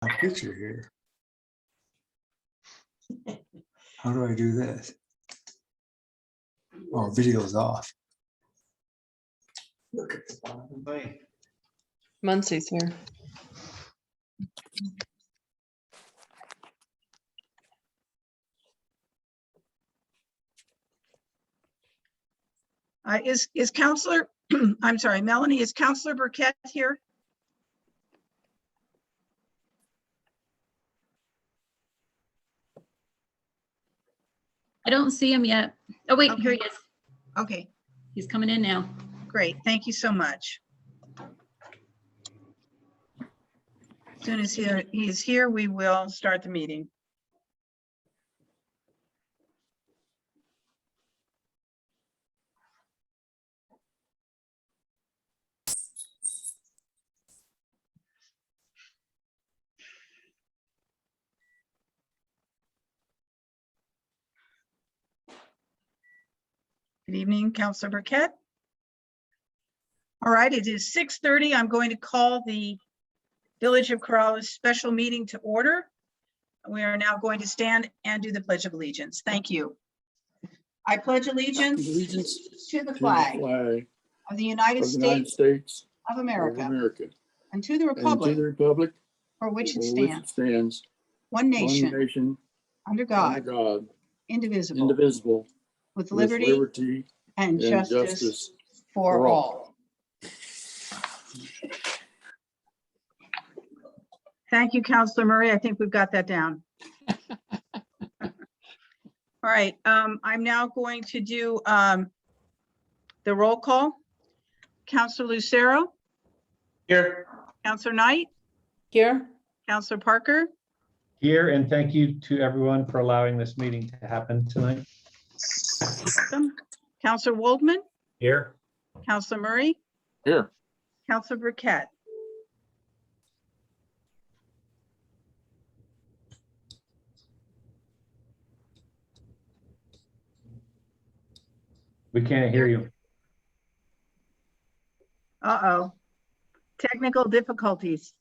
a picture here. How do I do this? Oh, video's off. Look at the bottom. Muncie's here. Is Counselor, I'm sorry, Melanie, is Counselor Burkett here? I don't see him yet. Oh, wait, Okay. here he is. Okay, He's coming in now. great. Thank you so much. As soon as he's here, we will start the meeting. Good evening, Counselor Burkett. All right, it is 6:30. I'm going to call the Village of Corrales special meeting to order. We are now going to stand and do the Pledge of Allegiance. Thank you. I pledge allegiance to the flag of the United States of America and to the republic for which it stands, one nation, under God, indivisible, with liberty and justice for all. Thank you, Counselor Murray. I think we've got that down. All right, I'm now going to do the roll call. Counselor Lucero, Here. Counselor Knight, Here. Counselor Parker, Here, and thank you to everyone for allowing this meeting to happen tonight. Counselor Waldman, Here. Counselor Murray, Here. Counselor Burkett. We can't hear you. Uh-oh, technical difficulties.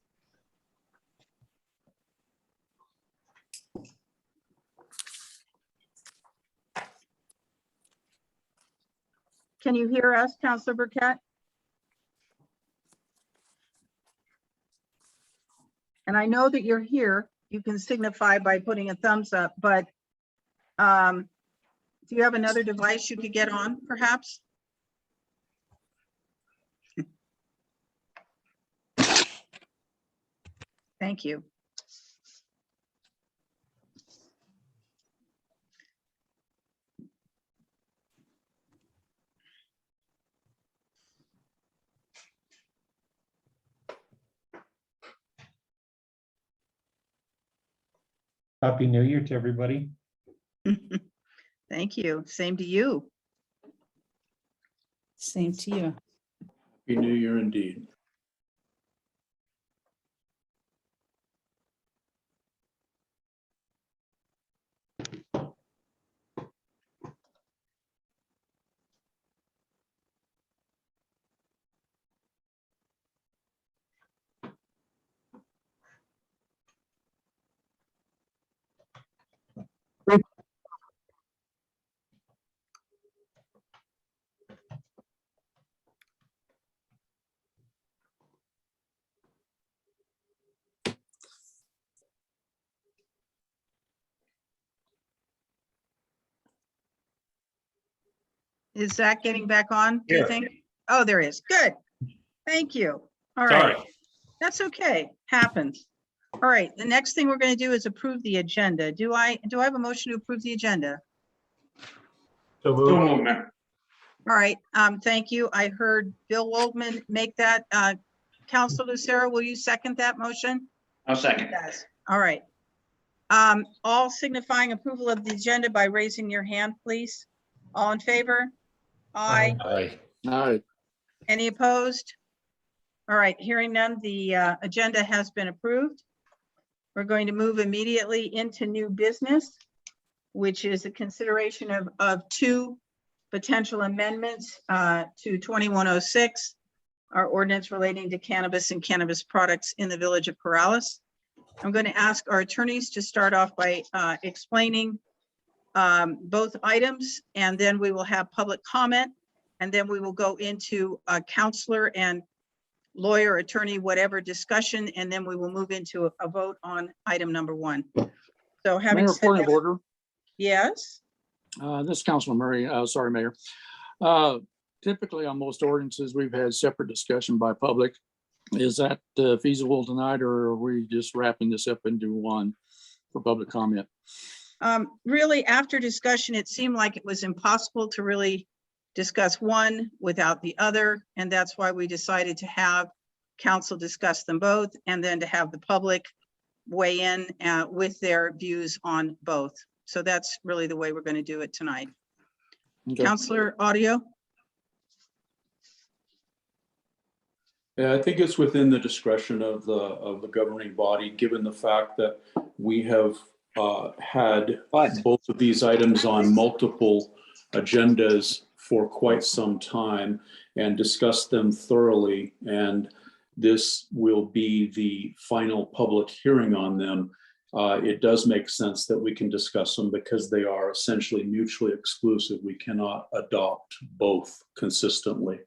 Can you hear us, Counselor Burkett? And I know that you're here. You can signify by putting a thumbs up, but do you have another device you could get on, perhaps? Thank you. Happy New Year to everybody. Thank you. Same to you. Same to you. Happy New Year indeed. Is Zach getting back on, do you Here. think? Oh, there is. Good. Thank you. All right. Sorry. That's okay. Happens. All right. The next thing we're going to do is approve the agenda. Do I have a motion to approve the agenda? So All right. Thank you. I heard Bill Waldman make that. Counselor Lucero, will you second that motion? I'll second. Yes. All right. All signifying approval of the agenda by raising your hand, please. All in favor? Aye. Aye. Aye. Any opposed? All right, hearing none, the agenda has been approved. We're going to move immediately into new business, which is a consideration of two potential amendments to 2106, our ordinance relating to cannabis and cannabis products in the Village of Corrales. I'm going to ask our attorneys to start off by explaining both items, and then we will have public comment, and then we will go into a counselor and lawyer, attorney, whatever discussion, and then we will move into a vote on item number 1. So having Mayor, said point of that, order. yes, This is Councilman Murray. Sorry, Mayor. Typically on most ordinances, we've had separate discussion by public. Is that feasible tonight, or are we just wrapping this up into one for public comment? really, after discussion, it seemed like it was impossible to really discuss one without the other, and that's why we decided to have council discuss them both, and then to have the public weigh in with their views on both. So that's really the way we're going to do it tonight. Okay. Counselor Audio? Yeah, I think it's within the discretion of the governing body, given the fact that we have had both of these items on multiple agendas for quite some time and discussed them thoroughly. And this will be the final public hearing on them. It does make sense that we can discuss them because they are essentially mutually exclusive. We cannot adopt both consistently.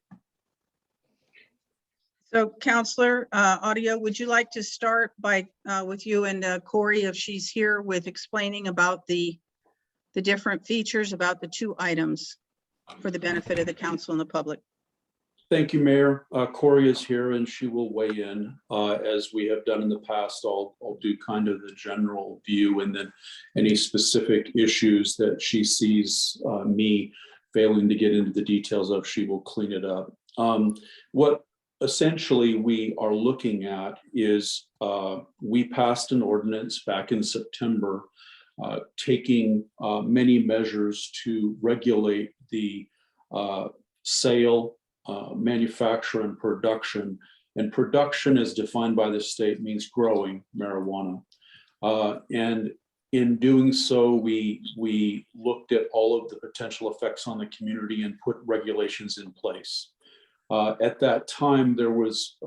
So Counselor Audio, would you like to start by with you and Corey, if she's here, with explaining about the different features about the 2 items for the benefit of the council and the public? Thank you, Mayor. Corey is here and she will weigh in as we have done in the past. I'll do kind of the general view, and then any specific issues that she sees me failing to get into the details of, she will clean it up. What essentially we are looking at is we passed an ordinance back in September taking many measures to regulate the sale, manufacture, and production. And production, as defined by the state, means growing marijuana. And in doing so, we looked at all of the potential effects on the community and put regulations in place. At that time, there was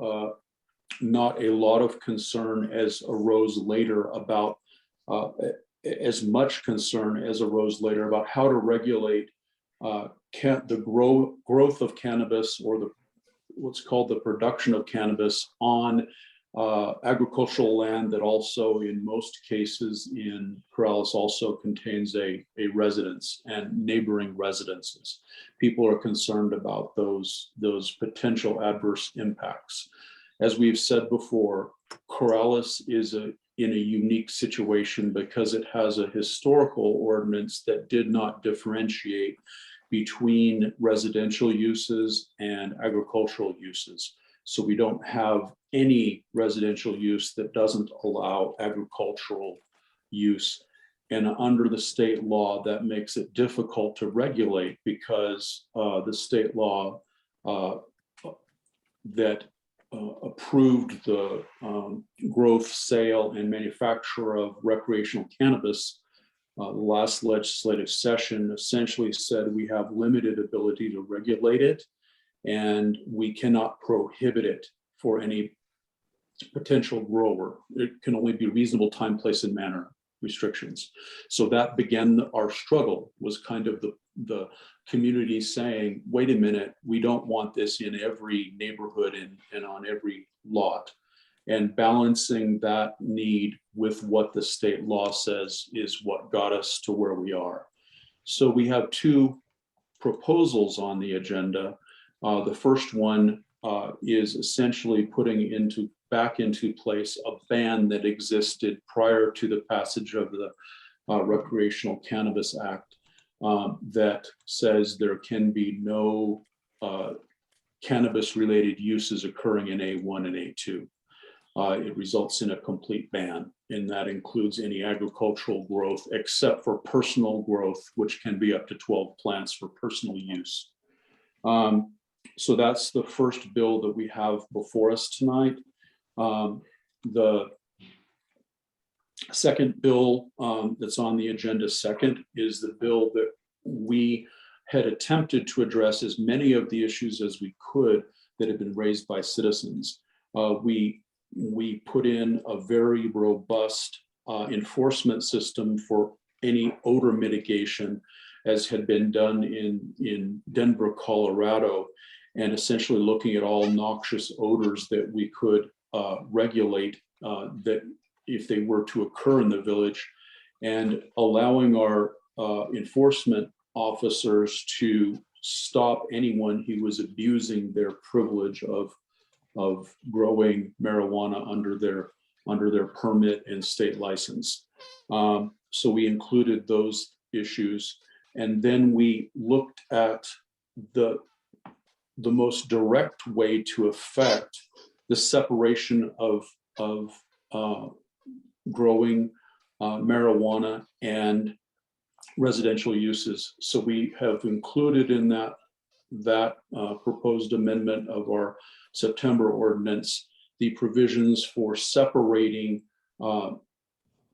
not a lot of concern as arose later about, as much concern as arose later about how to regulate the growth of cannabis, or what's called the production of cannabis on agricultural land that also, in most cases in Corrales, also contains a residence and neighboring residences. People are concerned about those potential adverse impacts. As we've said before, Corrales is in a unique situation because it has a historical ordinance that did not differentiate between residential uses and agricultural uses. So we don't have any residential use that doesn't allow agricultural use. And under the state law, that makes it difficult to regulate because the state law that approved the growth, sale, and manufacture of recreational cannabis, the last legislative session essentially said we have limited ability to regulate it, and we cannot prohibit it for any potential grower. It can only be reasonable time, place, and manner restrictions. So that began our struggle, was kind of the community saying, wait a minute, we don't want this in every neighborhood and on every lot. And balancing that need with what the state law says is what got us to where we are. So we have 2 proposals on the agenda. The first one is essentially putting back into place a ban that existed prior to the passage of the Recreational Cannabis Act that says there can be no cannabis-related uses occurring in A1 and A2. It results in a complete ban, and that includes any agricultural growth except for personal growth, which can be up to 12 plants for personal use. So that's the first bill that we have before us tonight. The second bill that's on the agenda second is the bill that we had attempted to address as many of the issues as we could that have been raised by citizens. We we put in a very robust enforcement system for any odor mitigation, as had been done in Denver, Colorado, and essentially looking at all noxious odors that we could regulate that if they were to occur in the village, and allowing our enforcement officers to stop anyone who was abusing their privilege of growing marijuana under their permit and state license. So we included those issues, and then we looked at the most direct way to affect the separation of growing marijuana and residential uses. So we have included in that proposed amendment of our September ordinance the provisions for separating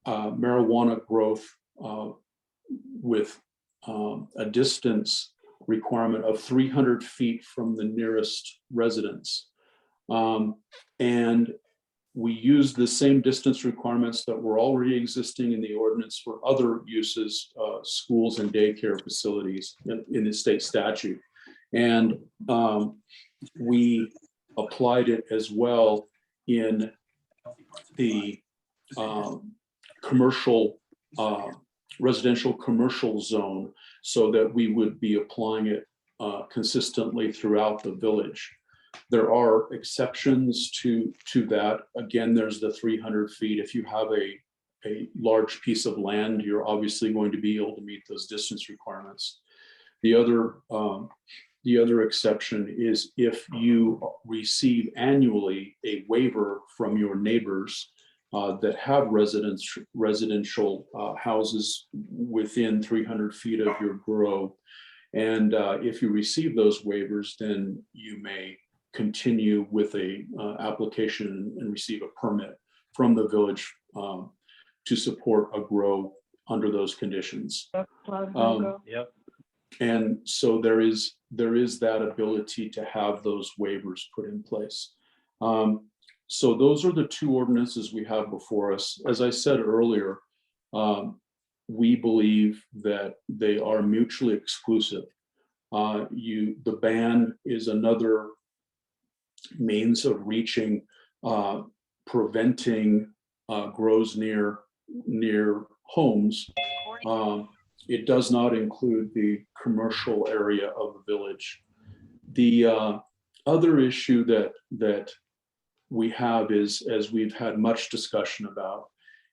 marijuana growth with a distance requirement of 300 feet from the nearest residence. And we used the same distance requirements that were already existing in the ordinance for other uses, schools and daycare facilities in the state statute. And we applied it as well in the commercial, residential commercial zone, so that we would be applying it consistently throughout the village. There are exceptions to that. Again, there's the 300 feet. If you have a large piece of land, you're obviously going to be able to meet those distance requirements. The other exception is if you receive annually a waiver from your neighbors that have residential houses within 300 feet of your grow. And if you receive those waivers, then you may continue with a application and receive a permit from the village to support a grow under those conditions. Yep. And so there is that ability to have those waivers put in place. So those are the two ordinances we have before us. As I said earlier, we believe that they are mutually exclusive. The ban is another means of reaching, preventing grows near homes. It does not include the commercial area of the village. The other issue that we have is, as we've had much discussion about,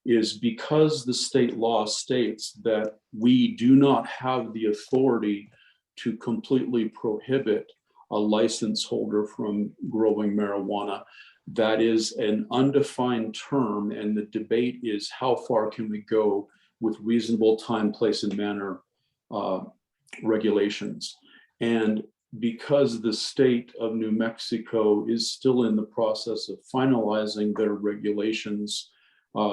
is because the state law states that we do not have the authority to completely prohibit a license holder from growing marijuana. That is an undefined term, and the debate is how far can we go with reasonable time, place, and manner regulations. And because the state of New Mexico is still in the process of finalizing their regulations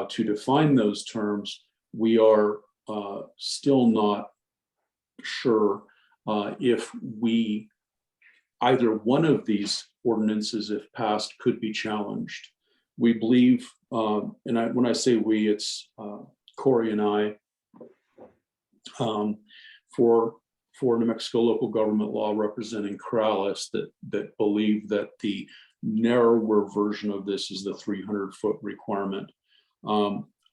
to define those terms, we are still not sure if either one of these ordinances, if passed, could be challenged. We believe, and when I say we, it's Corey and I, for New Mexico local government law representing Corrales, that believe that the narrower version of this is the 300-foot requirement.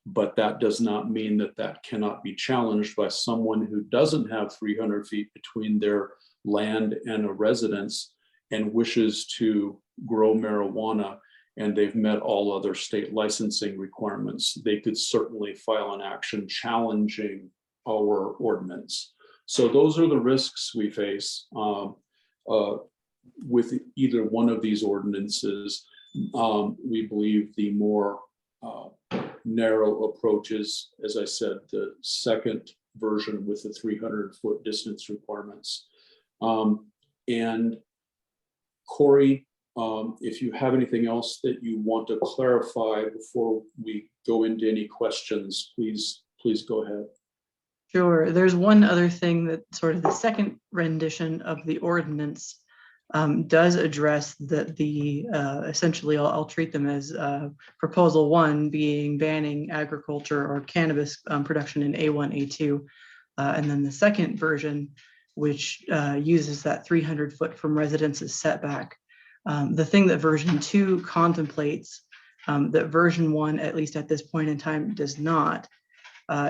But that does not mean that cannot be challenged by someone who doesn't have 300 feet between their land and a residence and wishes to grow marijuana, and they've met all other state licensing requirements. They could certainly file an action challenging our ordinance. So those are the risks we face with either one of these ordinances. We believe the more narrow approach is, as I said, the second version with the 300-foot distance requirements. And Corey, if you have anything else that you want to clarify before we go into any questions, please go ahead. Sure. There's one other thing that sort of the second rendition of the ordinance does address the essentially, I'll treat them as proposal 1 being banning agriculture or cannabis production in A1, A2. And then the second version, which uses that 300 foot from residences setback. The thing that version 2 contemplates that version 1, at least at this point in time, does not,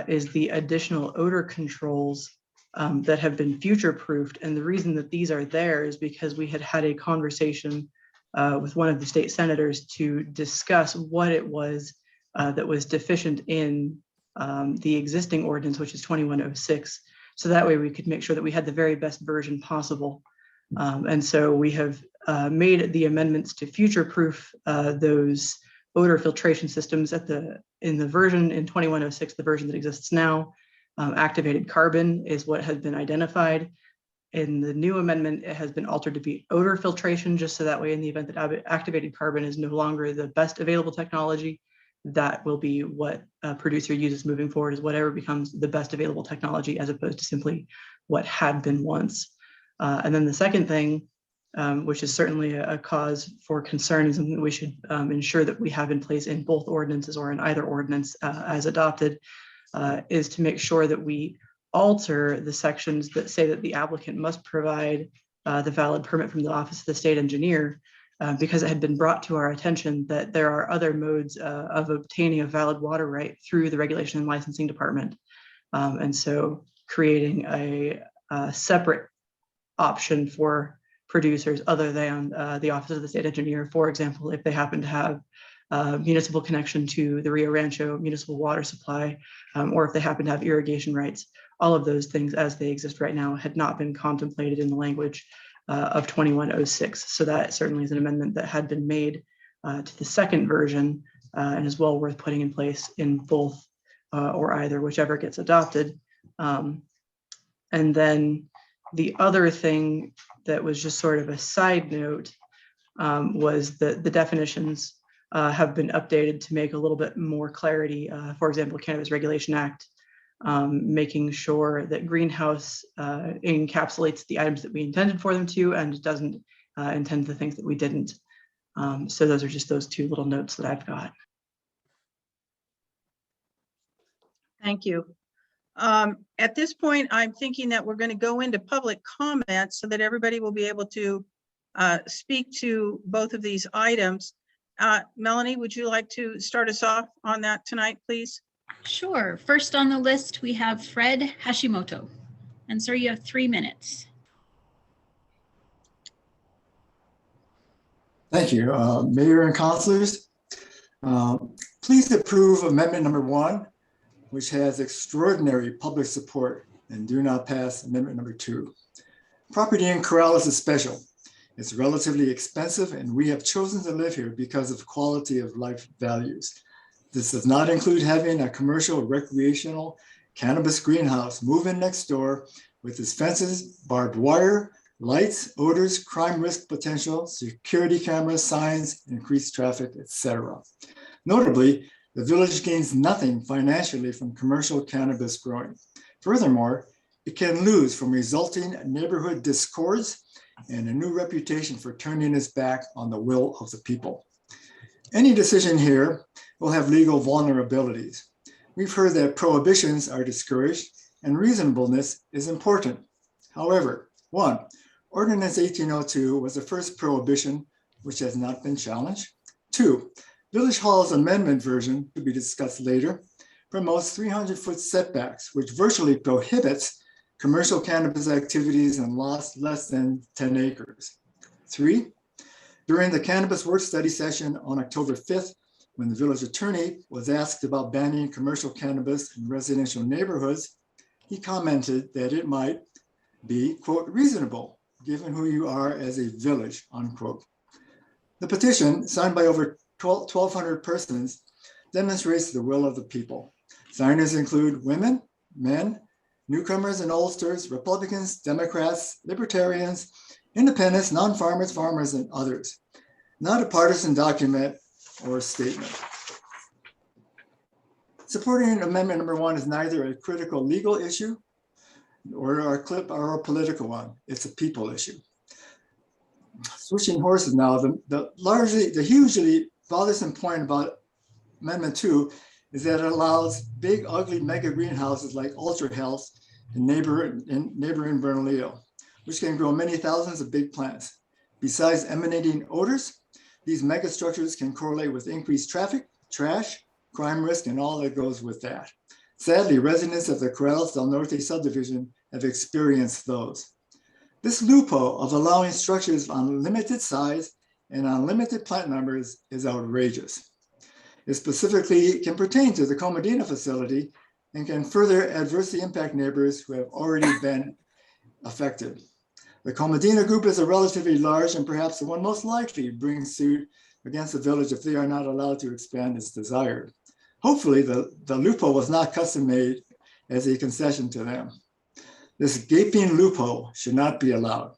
is the additional odor controls that have been future-proofed. And the reason that these are there is because we had a conversation with one of the state senators to discuss what it was that was deficient in the existing ordinance, which is 2106. So that way we could make sure that we had the very best version possible. And so we have made the amendments to future-proof those odor filtration systems in the version in 2106, the version that exists now. Activated carbon is what has been identified. In the new amendment, it has been altered to be odor filtration, just so that way in the event that activated carbon is no longer the best available technology, that will be what a producer uses moving forward, is whatever becomes the best available technology, as opposed to simply what had been once. And then the second thing, which is certainly a cause for concern, is something that we should ensure that we have in place in both ordinances or in either ordinance as adopted, is to make sure that we alter the sections that say that the applicant must provide the valid permit from the Office of the State Engineer, because it had been brought to our attention that there are other modes of obtaining a valid water right through the Regulation and Licensing Department. And so creating a separate option for producers other than the Office of the State Engineer, for example, if they happen to have municipal connection to the Rio Rancho municipal water supply, or if they happen to have irrigation rights. All of those things as they exist right now had not been contemplated in the language of 2106. So that certainly is an amendment that had been made to the second version and is well worth putting in place in both or either, whichever gets adopted. And then the other thing that was just sort of a side note was that the definitions have been updated to make a little bit more clarity. For example, Cannabis Regulation Act, making sure that greenhouse encapsulates the items that we intended for them to, and doesn't intend the things that we didn't. So those are just those two little notes that I've got. Thank you. At this point, I'm thinking that we're going to go into public comment so that everybody will be able to speak to both of these items. Melanie, would you like to start us off on that tonight, please? Sure. First on the list, we have Fred Hashimoto. And sir, you have 3 minutes. Thank you, Mayor and councilors. Please approve amendment number 1, which has extraordinary public support, and do not pass amendment number 2. Property in Corrales is special. It's relatively expensive, and we have chosen to live here because of quality of life values. This does not include having a commercial recreational cannabis greenhouse move in next door with its fences, barbed wire, lights, odors, crime risk potential, security cameras, signs, increased traffic, etc. Notably, the village gains nothing financially from commercial cannabis growing. Furthermore, it can lose from resulting neighborhood discords and a new reputation for turning its back on the will of the people. Any decision here will have legal vulnerabilities. We've heard that prohibitions are discouraged and reasonableness is important. However, 1, Ordinance 1802 was the first prohibition which has not been challenged. 2, Village Hall's amendment version, to be discussed later, promotes 300-foot setbacks, which virtually prohibits commercial cannabis activities in lots less than 10 acres. 3, during the cannabis work study session on October 5th, when the village attorney was asked about banning commercial cannabis in residential neighborhoods, he commented that it might be, quote, reasonable, given who you are as a village, unquote. The petition, signed by over 1,200 persons, demonstrates the will of the people. Signers include women, men, newcomers and oldsters, Republicans, Democrats, Libertarians, independents, non-farmers, farmers, and others. Not a partisan document or statement. Supporting amendment number 1 is neither a critical legal issue or a political one. It's a people issue. Switching horses now, the hugely bothersome point about Amendment 2 is that it allows big, ugly mega greenhouses like Ultra Health in neighboring Bernalillo, which can grow many thousands of big plants. Besides emanating odors, these mega structures can correlate with increased traffic, trash, crime risk, and all that goes with that. Sadly, residents of the Corrales del Norte subdivision have experienced those. This loophole of allowing structures of unlimited size and unlimited plant numbers is outrageous. It specifically can pertain to the Comodina facility and can further adversely impact neighbors who have already been affected. The Comodina group is a relatively large and perhaps the one most likely to bring suit against the village if they are not allowed to expand as desired. Hopefully, the loophole was not custom made as a concession to them. This gaping loophole should not be allowed.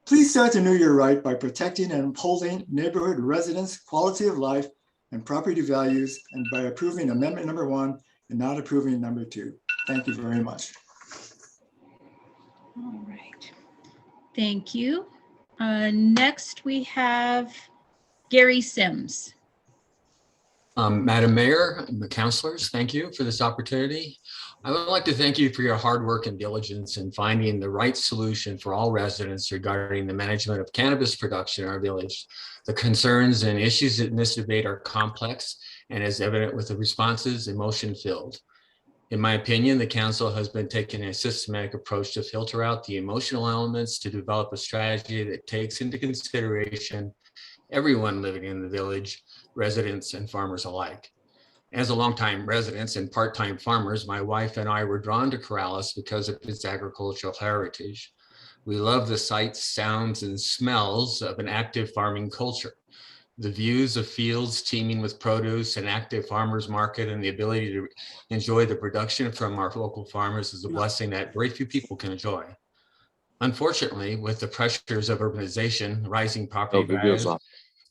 Please start the new year right by protecting and upholding neighborhood residents' quality of life and property values, and by approving Amendment number 1 and not approving number 2. Thank you very much. All right. Thank you. Next, we have Gary Sims. Madam Mayor and the councilors, thank you for this opportunity. I would like to thank you for your hard work and diligence in finding the right solution for all residents regarding the management of cannabis production in our village. The concerns and issues in this debate are complex and, as evident with the responses, emotion-filled. In my opinion, the council has been taking a systematic approach to filter out the emotional elements to develop a strategy that takes into consideration everyone living in the village, residents and farmers alike. As a longtime residents and part-time farmers, my wife and I were drawn to Corrales because of its agricultural heritage. We love the sights, sounds, and smells of an active farming culture. The views of fields teeming with produce, an active farmers market, and the ability to enjoy the production from our local farmers is a blessing that very few people can enjoy. Unfortunately, with the pressures of urbanization, rising property values,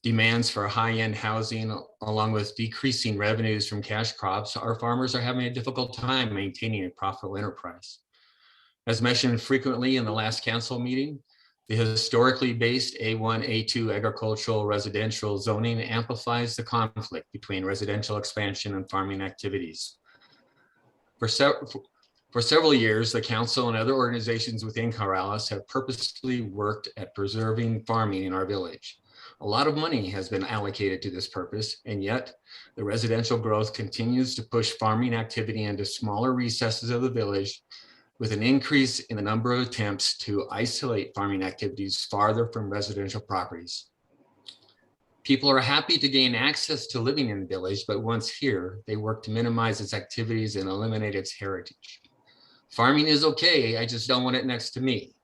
demands for high-end housing, along with decreasing revenues from cash crops, our farmers are having a difficult time maintaining a profitable enterprise. As mentioned frequently in the last council meeting, the historically based A1, A2 agricultural residential zoning amplifies the conflict between residential expansion and farming activities. For several years, the council and other organizations within Corrales have purposely worked at preserving farming in our village. A lot of money has been allocated to this purpose, and yet the residential growth continues to push farming activity into smaller recesses of the village, with an increase in the number of attempts to isolate farming activities farther from residential properties. People are happy to gain access to living in the village, but once here, they work to minimize its activities and eliminate its heritage. Farming is okay, I just don't want it next to me.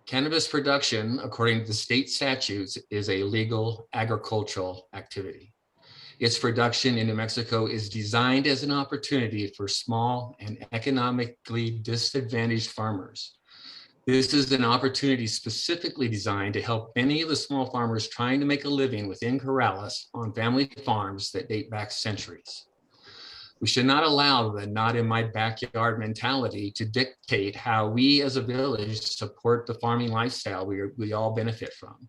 Cannabis production, according to the state statutes, is a legal agricultural activity. Its production in New Mexico is designed as an opportunity for small and economically disadvantaged farmers. This is an opportunity specifically designed to help many of the small farmers trying to make a living within Corrales on family farms that date back centuries. We should not allow the not in my backyard mentality to dictate how we as a village support the farming lifestyle we all benefit from.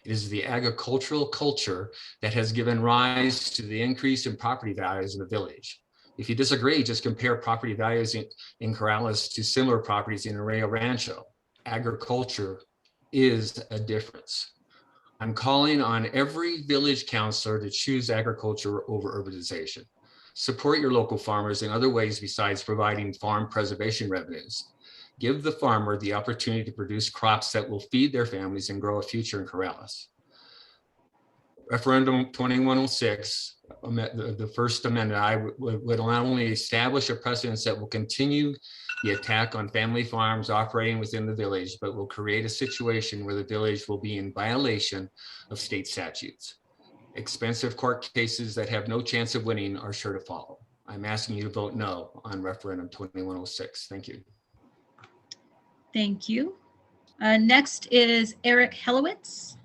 It is the agricultural culture that has given rise to the increase in property values in the village. If you disagree, just compare property values in Corrales to similar properties in Arroyo Rancho. Agriculture is a difference. I'm calling on every village councilor to choose agriculture over urbanization. Support your local farmers in other ways besides providing farm preservation revenues. Give the farmer the opportunity to produce crops that will feed their families and grow a future in Corrales. Referendum 2106, the first amendment, would not only establish a precedent that will continue the attack on family farms operating within the village, but will create a situation where the village will be in violation of state statutes. Expensive court cases that have no chance of winning are sure to follow. I'm asking you to vote no on referendum 2106. Thank you. Thank you. Next is Eric Helowitz.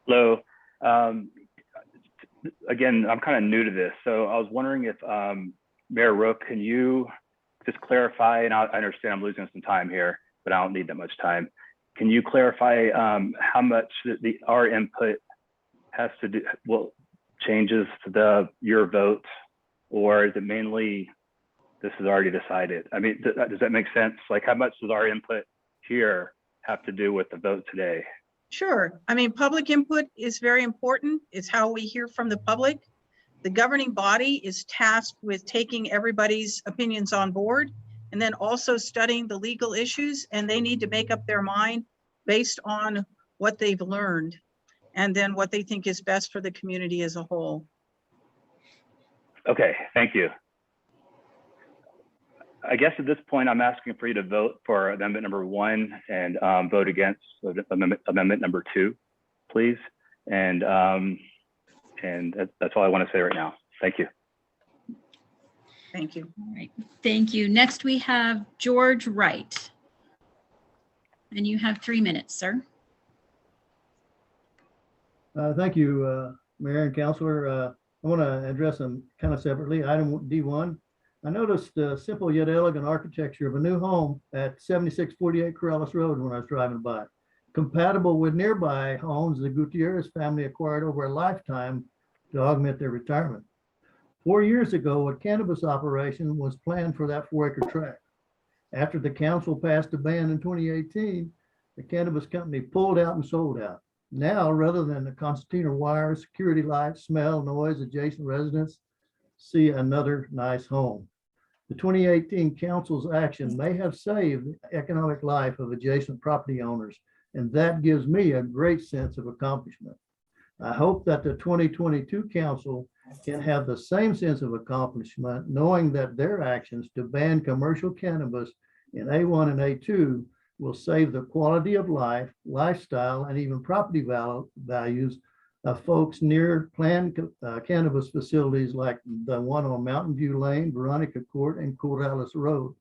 Hello. Again, I'm kind of new to this, so I was wondering if Mayor Rook, can you just clarify, and I understand I'm losing some time here, but I don't need that much time. Can you clarify how much our input has to do, well, changes to your vote, or is it mainly this is already decided? I mean, does that make sense? Like, how much does our input here have to do with the vote today? Sure. I mean, public input is very important. It's how we hear from the public. The governing body is tasked with taking everybody's opinions on board and then also studying the legal issues, and they need to make up their mind based on what they've learned and then what they think is best for the community as a whole. Okay, thank you. I guess at this point, I'm asking for you to vote for amendment number 1 and vote against amendment number 2, please. And that's all I want to say right now. Thank you. Thank you. All right, thank you. Next, we have George Wright. And you have 3 minutes, sir. Thank you, Mayor and Councilor. I want to address them kind of separately. Item D1. I noticed the simple yet elegant architecture of a new home at 7648 Corrales Road when I was driving by. Compatible with nearby homes the Gutierrez family acquired over a lifetime to augment their retirement. 4 years ago, a cannabis operation was planned for that 4-acre tract. After the council passed a ban in 2018, the cannabis company pulled out and sold out. Now, rather than the concertina wires, security lights, smell, noise, adjacent residents see another nice home. The 2018 council's action may have saved the economic life of adjacent property owners, and that gives me a great sense of accomplishment. I hope that the 2022 council can have the same sense of accomplishment, knowing that their actions to ban commercial cannabis in A1 and A2 will save the quality of life, lifestyle, and even property values of folks near planned cannabis facilities like the one on Mountain View Lane, Veronica Court, and Corrales Road.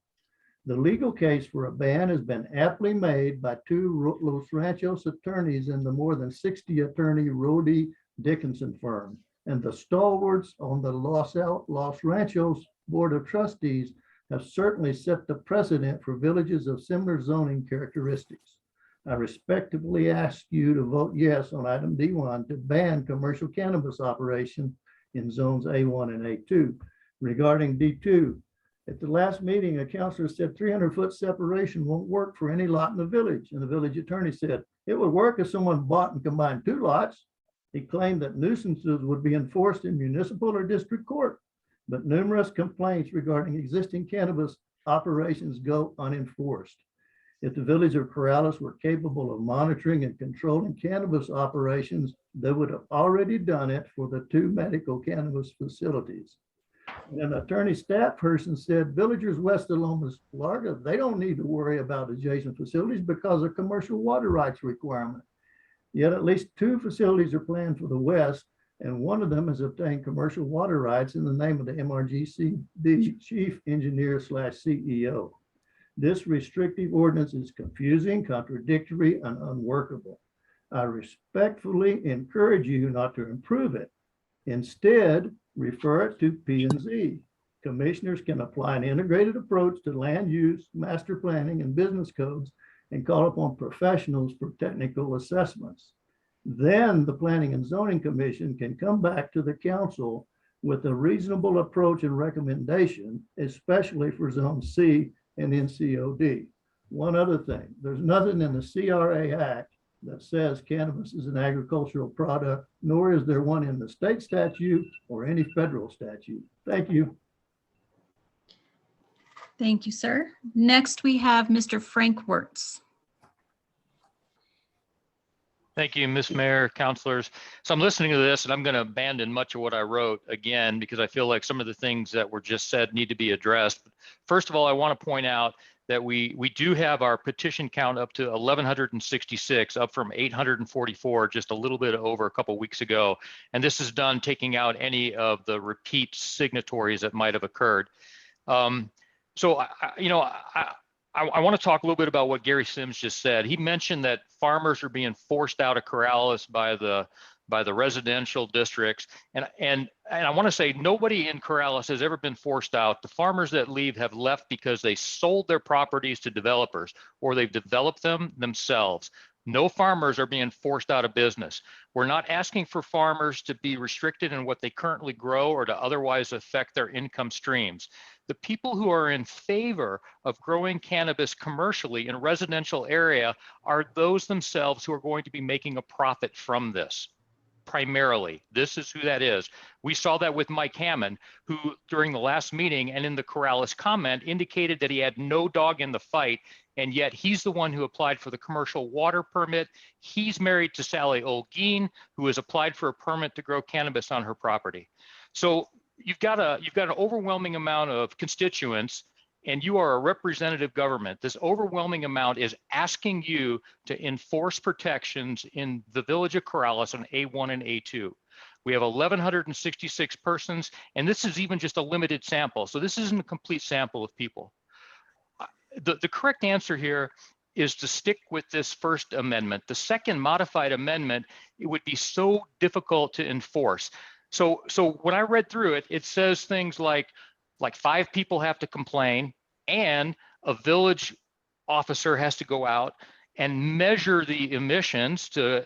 The legal case for a ban has been aptly made by 2 Los Ranchos attorneys in the more than 60 attorney Rody Dickinson firm, and the stalwarts on the Los Ranchos Board of Trustees have certainly set the precedent for villages of similar zoning characteristics. I respectfully ask you to vote yes on item D1 to ban commercial cannabis operation in zones A1 and A2. Regarding D2, at the last meeting, a councilor said 300-foot separation won't work for any lot in the village. And the village attorney said it would work if someone bought and combined 2 lots. He claimed that nuisances would be enforced in municipal or district court, but numerous complaints regarding existing cannabis operations go unenforced. If the village of Corrales were capable of monitoring and controlling cannabis operations, they would have already done it for the 2 medical cannabis facilities. And an attorney staff person said villagers west of Lomas Larga, they don't need to worry about adjacent facilities because of commercial water rights requirement. Yet at least 2 facilities are planned for the west, and one of them has obtained commercial water rights in the name of the MRGCD chief engineer / CEO. This restrictive ordinance is confusing, contradictory, and unworkable. I respectfully encourage you not to improve it. Instead, refer it to P&Z. Commissioners can apply an integrated approach to land use, master planning, and business codes and call upon professionals for technical assessments. Then the Planning and Zoning Commission can come back to the council with a reasonable approach and recommendation, especially for Zone C and NCOD. One other thing, there's nothing in the CRA Act that says cannabis is an agricultural product, nor is there one in the state statute or any federal statute. Thank you. Thank you, sir. Next, we have Mr. Frank Wertz. Thank you, Ms. Mayor, councilors. So I'm listening to this and I'm going to abandon much of what I wrote again, because I feel like some of the things that were just said need to be addressed. First of all, I want to point out that we do have our petition count up to 1,166, up from 844 just a little bit over a couple weeks ago. And this is done taking out any of the repeat signatories that might have occurred. So I want to talk a little bit about what Gary Sims just said. He mentioned that farmers are being forced out of Corrales by the by the residential districts. And I want to say nobody in Corrales has ever been forced out. The farmers that leave have left because they sold their properties to developers or they've developed them themselves. No farmers are being forced out of business. We're not asking for farmers to be restricted in what they currently grow or to otherwise affect their income streams. The people who are in favor of growing cannabis commercially in a residential area are those themselves who are going to be making a profit from this. Primarily, this is who that is. We saw that with Mike Hammond, who during the last meeting and in the Corrales comment indicated that he had no dog in the fight, and yet he's the one who applied for the commercial water permit. He's married to Sally Olguin, who has applied for a permit to grow cannabis on her property. So you've got an overwhelming amount of constituents, and you are a representative government. This overwhelming amount is asking you to enforce protections in the village of Corrales on A1 and A2. We have 1,166 persons, and this is even just a limited sample. So this isn't a complete sample of people. The correct answer here is to stick with this first amendment. The second modified amendment, it would be so difficult to enforce. So when I read through it, it says things like 5 people have to complain and a village officer has to go out and measure the emissions to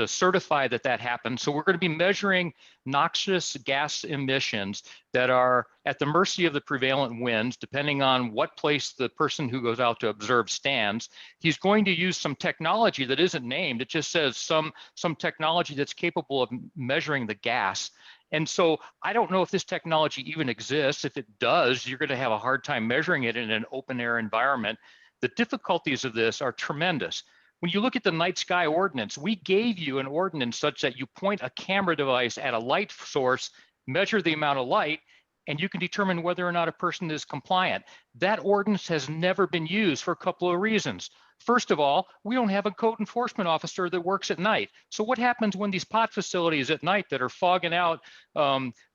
certify that that happened. So we're going to be measuring noxious gas emissions that are at the mercy of the prevalent winds, depending on what place the person who goes out to observe stands. He's going to use some technology that isn't named. It just says some technology that's capable of measuring the gas. And so I don't know if this technology even exists. If it does, you're going to have a hard time measuring it in an open air environment. The difficulties of this are tremendous. When you look at the night sky ordinance, we gave you an ordinance such that you point a camera device at a light source, measure the amount of light, and you can determine whether or not a person is compliant. That ordinance has never been used for a couple of reasons. First of all, we don't have a code enforcement officer that works at night. So what happens when these pot facilities at night that are fogging out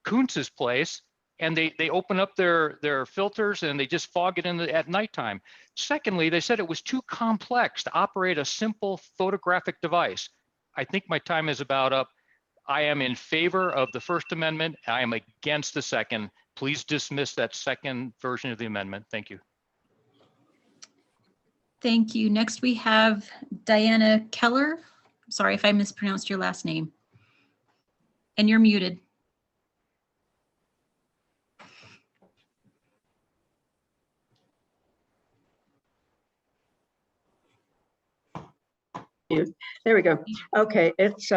Kuntz's place, and they open up their filters and they just fog it in at nighttime? Secondly, they said it was too complex to operate a simple photographic device. I think my time is about up. I am in favor of the First Amendment. I am against the second. Please dismiss that second version of the amendment. Thank you. Thank you. Next, we have Diana Keller. Sorry if I mispronounced your last name. And you're muted. There we go. Okay, it's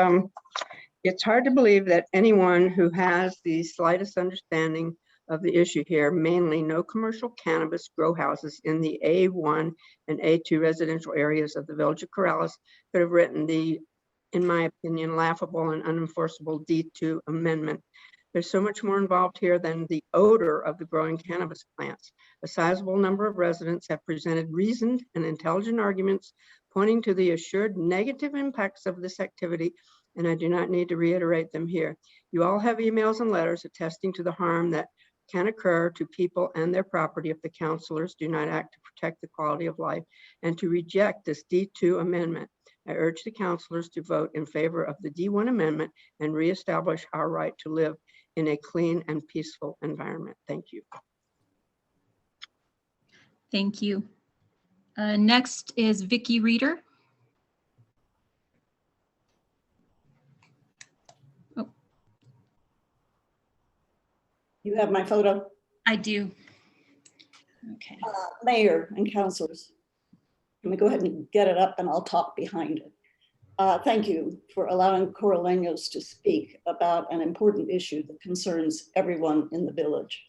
hard to believe that anyone who has the slightest understanding of the issue here, mainly no commercial cannabis grow houses in the A1 and A2 residential areas of the village of Corrales, could have written the, in my opinion, laughable and unenforceable D2 amendment. There's so much more involved here than the odor of the growing cannabis plants. A sizable number of residents have presented reasoned and intelligent arguments pointing to the assured negative impacts of this activity, and I do not need to reiterate them here. You all have emails and letters attesting to the harm that can occur to people and their property if the councilors do not act to protect the quality of life and to reject this D2 amendment. I urge the councilors to vote in favor of the D1 amendment and reestablish our right to live in a clean and peaceful environment. Thank you. Thank you. Next is Vicky Reeder. Oh. You have my photo? I do. Okay. Mayor and councilors, let me go ahead and get it up and I'll talk behind it. Thank you for allowing Corraleños to speak about an important issue that concerns everyone in the village.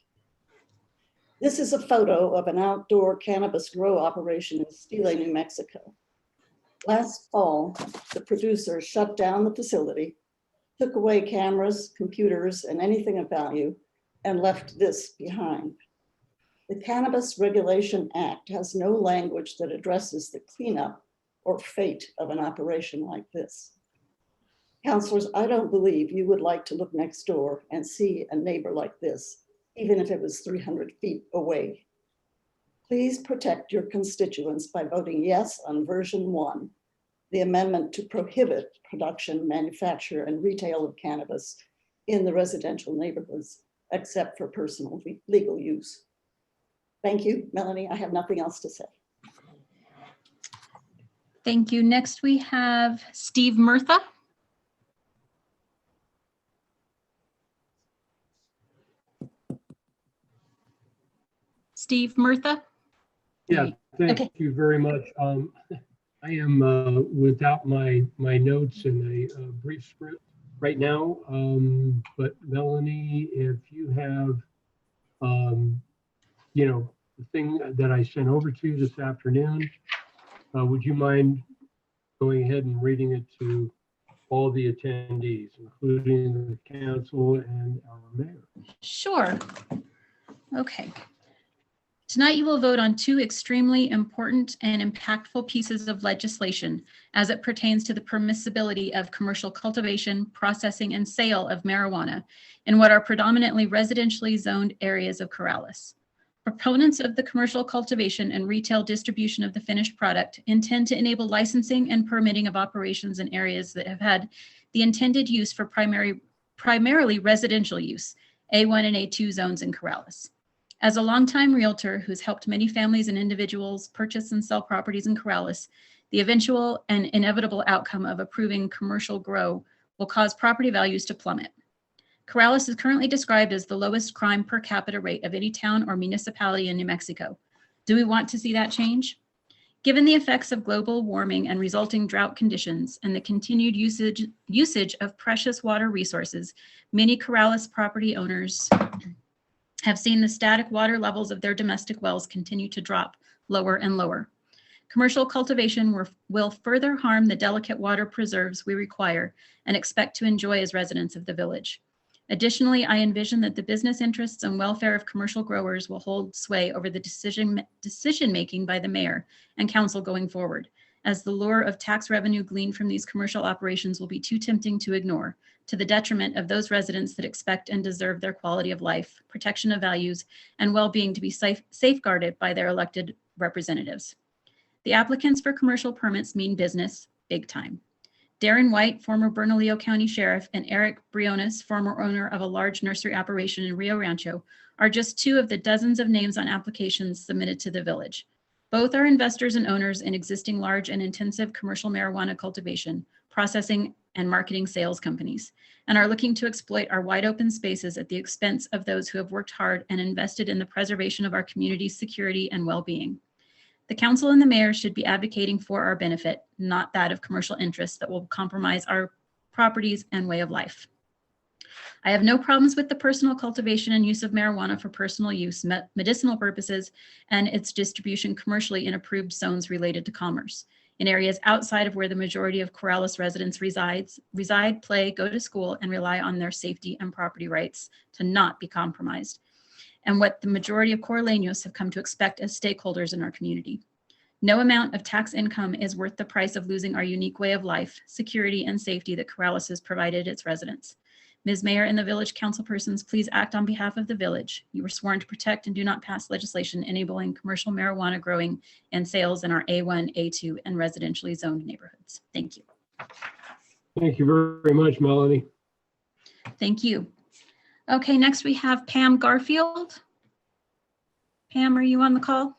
This is a photo of an outdoor cannabis grow operation in Stile, New Mexico. Last fall, the producer shut down the facility, took away cameras, computers, and anything of value, and left this behind. The Cannabis Regulation Act has no language that addresses the cleanup or fate of an operation like this. Councilors, I don't believe you would like to look next door and see a neighbor like this, even if it was 300 feet away. Please protect your constituents by voting yes on version 1 the amendment to prohibit production, manufacture, and retail of cannabis in the residential neighborhoods, except for personal legal use. Thank you, Melanie. I have nothing else to say. Thank you. Next, we have Steve Murtha. Steve Murtha? Yeah, thank Okay. you very much. I am without my notes and a brief script right now. But Melanie, if you have, the thing that I sent over to you this afternoon, would you mind going ahead and reading it to all the attendees, including the council and our mayor? Sure. Okay. Tonight you will vote on two extremely important and impactful pieces of legislation as it pertains to the permissibility of commercial cultivation, processing, and sale of marijuana in what are predominantly residentially zoned areas of Corrales. Proponents of the commercial cultivation and retail distribution of the finished product intend to enable licensing and permitting of operations in areas that have had the intended use for primarily residential use, A1 and A2 zones in Corrales. As a longtime realtor who's helped many families and individuals purchase and sell properties in Corrales, the eventual and inevitable outcome of approving commercial grow will cause property values to plummet. Corrales is currently described as the lowest crime per capita rate of any town or municipality in New Mexico. Do we want to see that change? Given the effects of global warming and resulting drought conditions and the continued usage of precious water resources, many Corrales property owners have seen the static water levels of their domestic wells continue to drop lower and lower. Commercial cultivation will further harm the delicate water preserves we require and expect to enjoy as residents of the village. Additionally, I envision that the business interests and welfare of commercial growers will hold sway over the decision-making by the mayor and council going forward, as the lure of tax revenue gleaned from these commercial operations will be too tempting to ignore, to the detriment of those residents that expect and deserve their quality of life, protection of values, and well-being to be safeguarded by their elected representatives. The applicants for commercial permits mean business, big time. Darren White, former Bernalillo County Sheriff, and Eric Briones, former owner of a large nursery operation in Rio Rancho, are just two of the dozens of names on applications submitted to the village. Both are investors and owners in existing large and intensive commercial marijuana cultivation, processing, and marketing sales companies, and are looking to exploit our wide open spaces at the expense of those who have worked hard and invested in the preservation of our community's security and well-being. The council and the mayor should be advocating for our benefit, not that of commercial interests that will compromise our properties and way of life. I have no problems with the personal cultivation and use of marijuana for personal use, medicinal purposes, and its distribution commercially in approved zones related to commerce, in areas outside of where the majority of Corrales residents reside, play, go to school, and rely on their safety and property rights to not be compromised, and what the majority of Corraleños have come to expect as stakeholders in our community. No amount of tax income is worth the price of losing our unique way of life, security, and safety that Corrales has provided its residents. Ms. Mayor and the village councilpersons, please act on behalf of the village. You were sworn to protect and do not pass legislation enabling commercial marijuana growing and sales in our A1, A2, and residentially zoned neighborhoods. Thank you. Thank you very much, Melanie. Thank you. Okay, next we have Pam Garfield. Pam, are you on the call?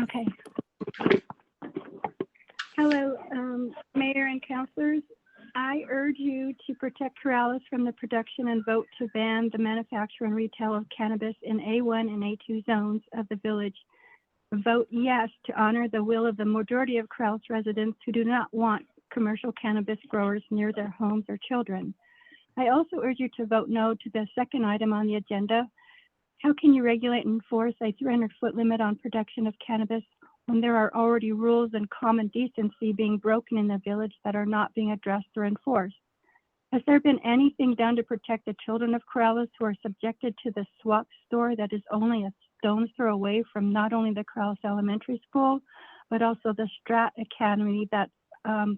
Okay. Hello, Mayor and councilors. I urge you to protect Corrales from the production and vote to ban the manufacture and retail of cannabis in A1 and A2 zones of the village. Vote yes to honor the will of the majority of Corrales residents who do not want commercial cannabis growers near their homes or children. I also urge you to vote no to the second item on the agenda. How can you regulate and enforce a 300-foot limit on production of cannabis when there are already rules and common decency being broken in the village that are not being addressed or enforced? Has there been anything done to protect the children of Corrales who are subjected to the swap store that is only a stone's throw away from not only the Corrales Elementary School, but also the Strat Academy that's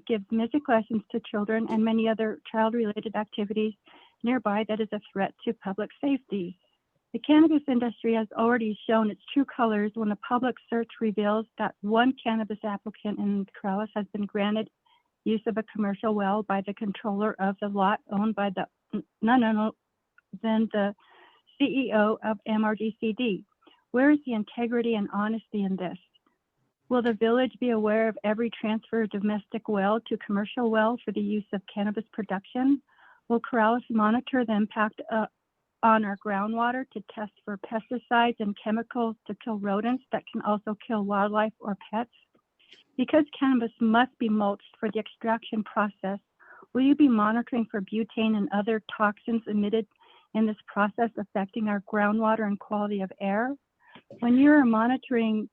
gives music lessons to children and many other child-related activities nearby that is a threat to public safety. The cannabis industry has already shown its true colors when a public search reveals that one cannabis applicant in Corrales has been granted use of a commercial well by the controller of the lot owned by none other than the CEO of MRDCD. Where is the integrity and honesty in this? Will the village be aware of every transfer of domestic well to commercial well for the use of cannabis production? Will Corrales monitor the impact on our groundwater to test for pesticides and chemicals to kill rodents that can also kill wildlife or pets? Because cannabis must be mulched for the extraction process, will you be monitoring for butane and other toxins emitted in this process affecting our groundwater and quality of air? When you are monitoring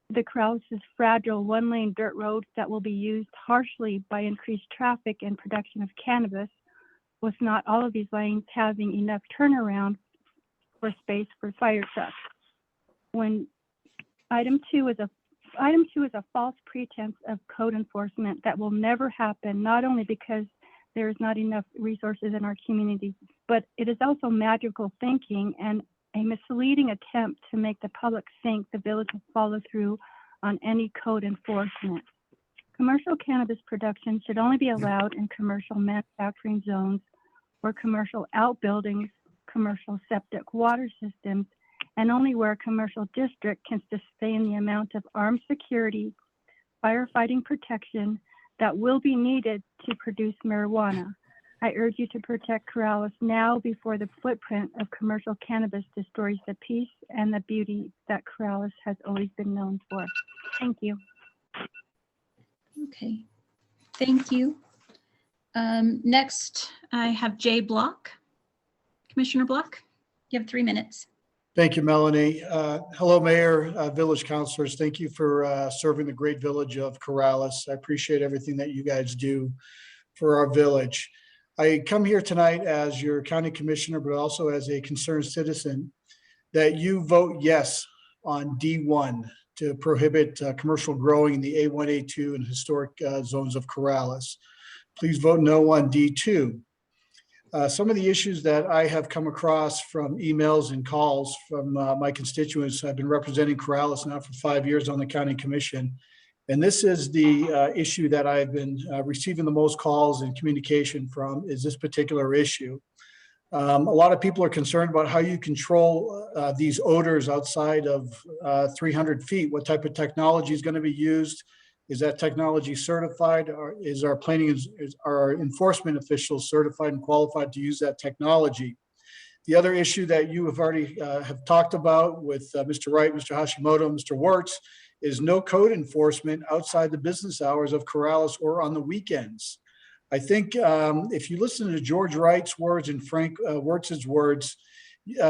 the Corrales' fragile one-lane dirt roads that will be used harshly by increased traffic and production of cannabis, with not all of these lanes having enough turnaround for space for fire trucks. When item two is a false pretense of code enforcement that will never happen, not only because there is not enough resources in our communities, but it is also magical thinking and a misleading attempt to make the public think the village will follow through on any code enforcement. Commercial cannabis production should only be allowed in commercial manufacturing zones or commercial outbuildings, commercial septic water systems, and only where a commercial district can sustain the amount of armed security, firefighting protection that will be needed to produce marijuana. I urge you to protect Corrales now before the footprint of commercial cannabis destroys the peace and the beauty that Corrales has always been known for. Thank you. Okay, thank you. Next, I have Jay Block. Commissioner Block, you have 3 minutes. Thank you, Melanie. Hello, Mayor, village councilors. Thank you for serving the great village of Corrales. I appreciate everything that you guys do for our village. I come here tonight as your county commissioner, but also as a concerned citizen, that you vote yes on D1 to prohibit commercial growing in the A1, A2, and historic zones of Corrales. Please vote no on D2. Some of the issues that I have come across from emails and calls from my constituents, I've been representing Corrales now for 5 years on the county commission. And this is the issue that I've been receiving the most calls and communication from, is this particular issue. A lot of people are concerned about how you control these odors outside of 300 feet. What type of technology is going to be used? Is that technology certified? Or is our our enforcement officials certified and qualified to use that technology? The other issue that you have already have talked about with Mr. Wright, Mr. Hashimoto, Mr. Wirtz, is no code enforcement outside the business hours of Corrales or on the weekends. I think if you listen to George Wright's words and Frank Wirtz's words,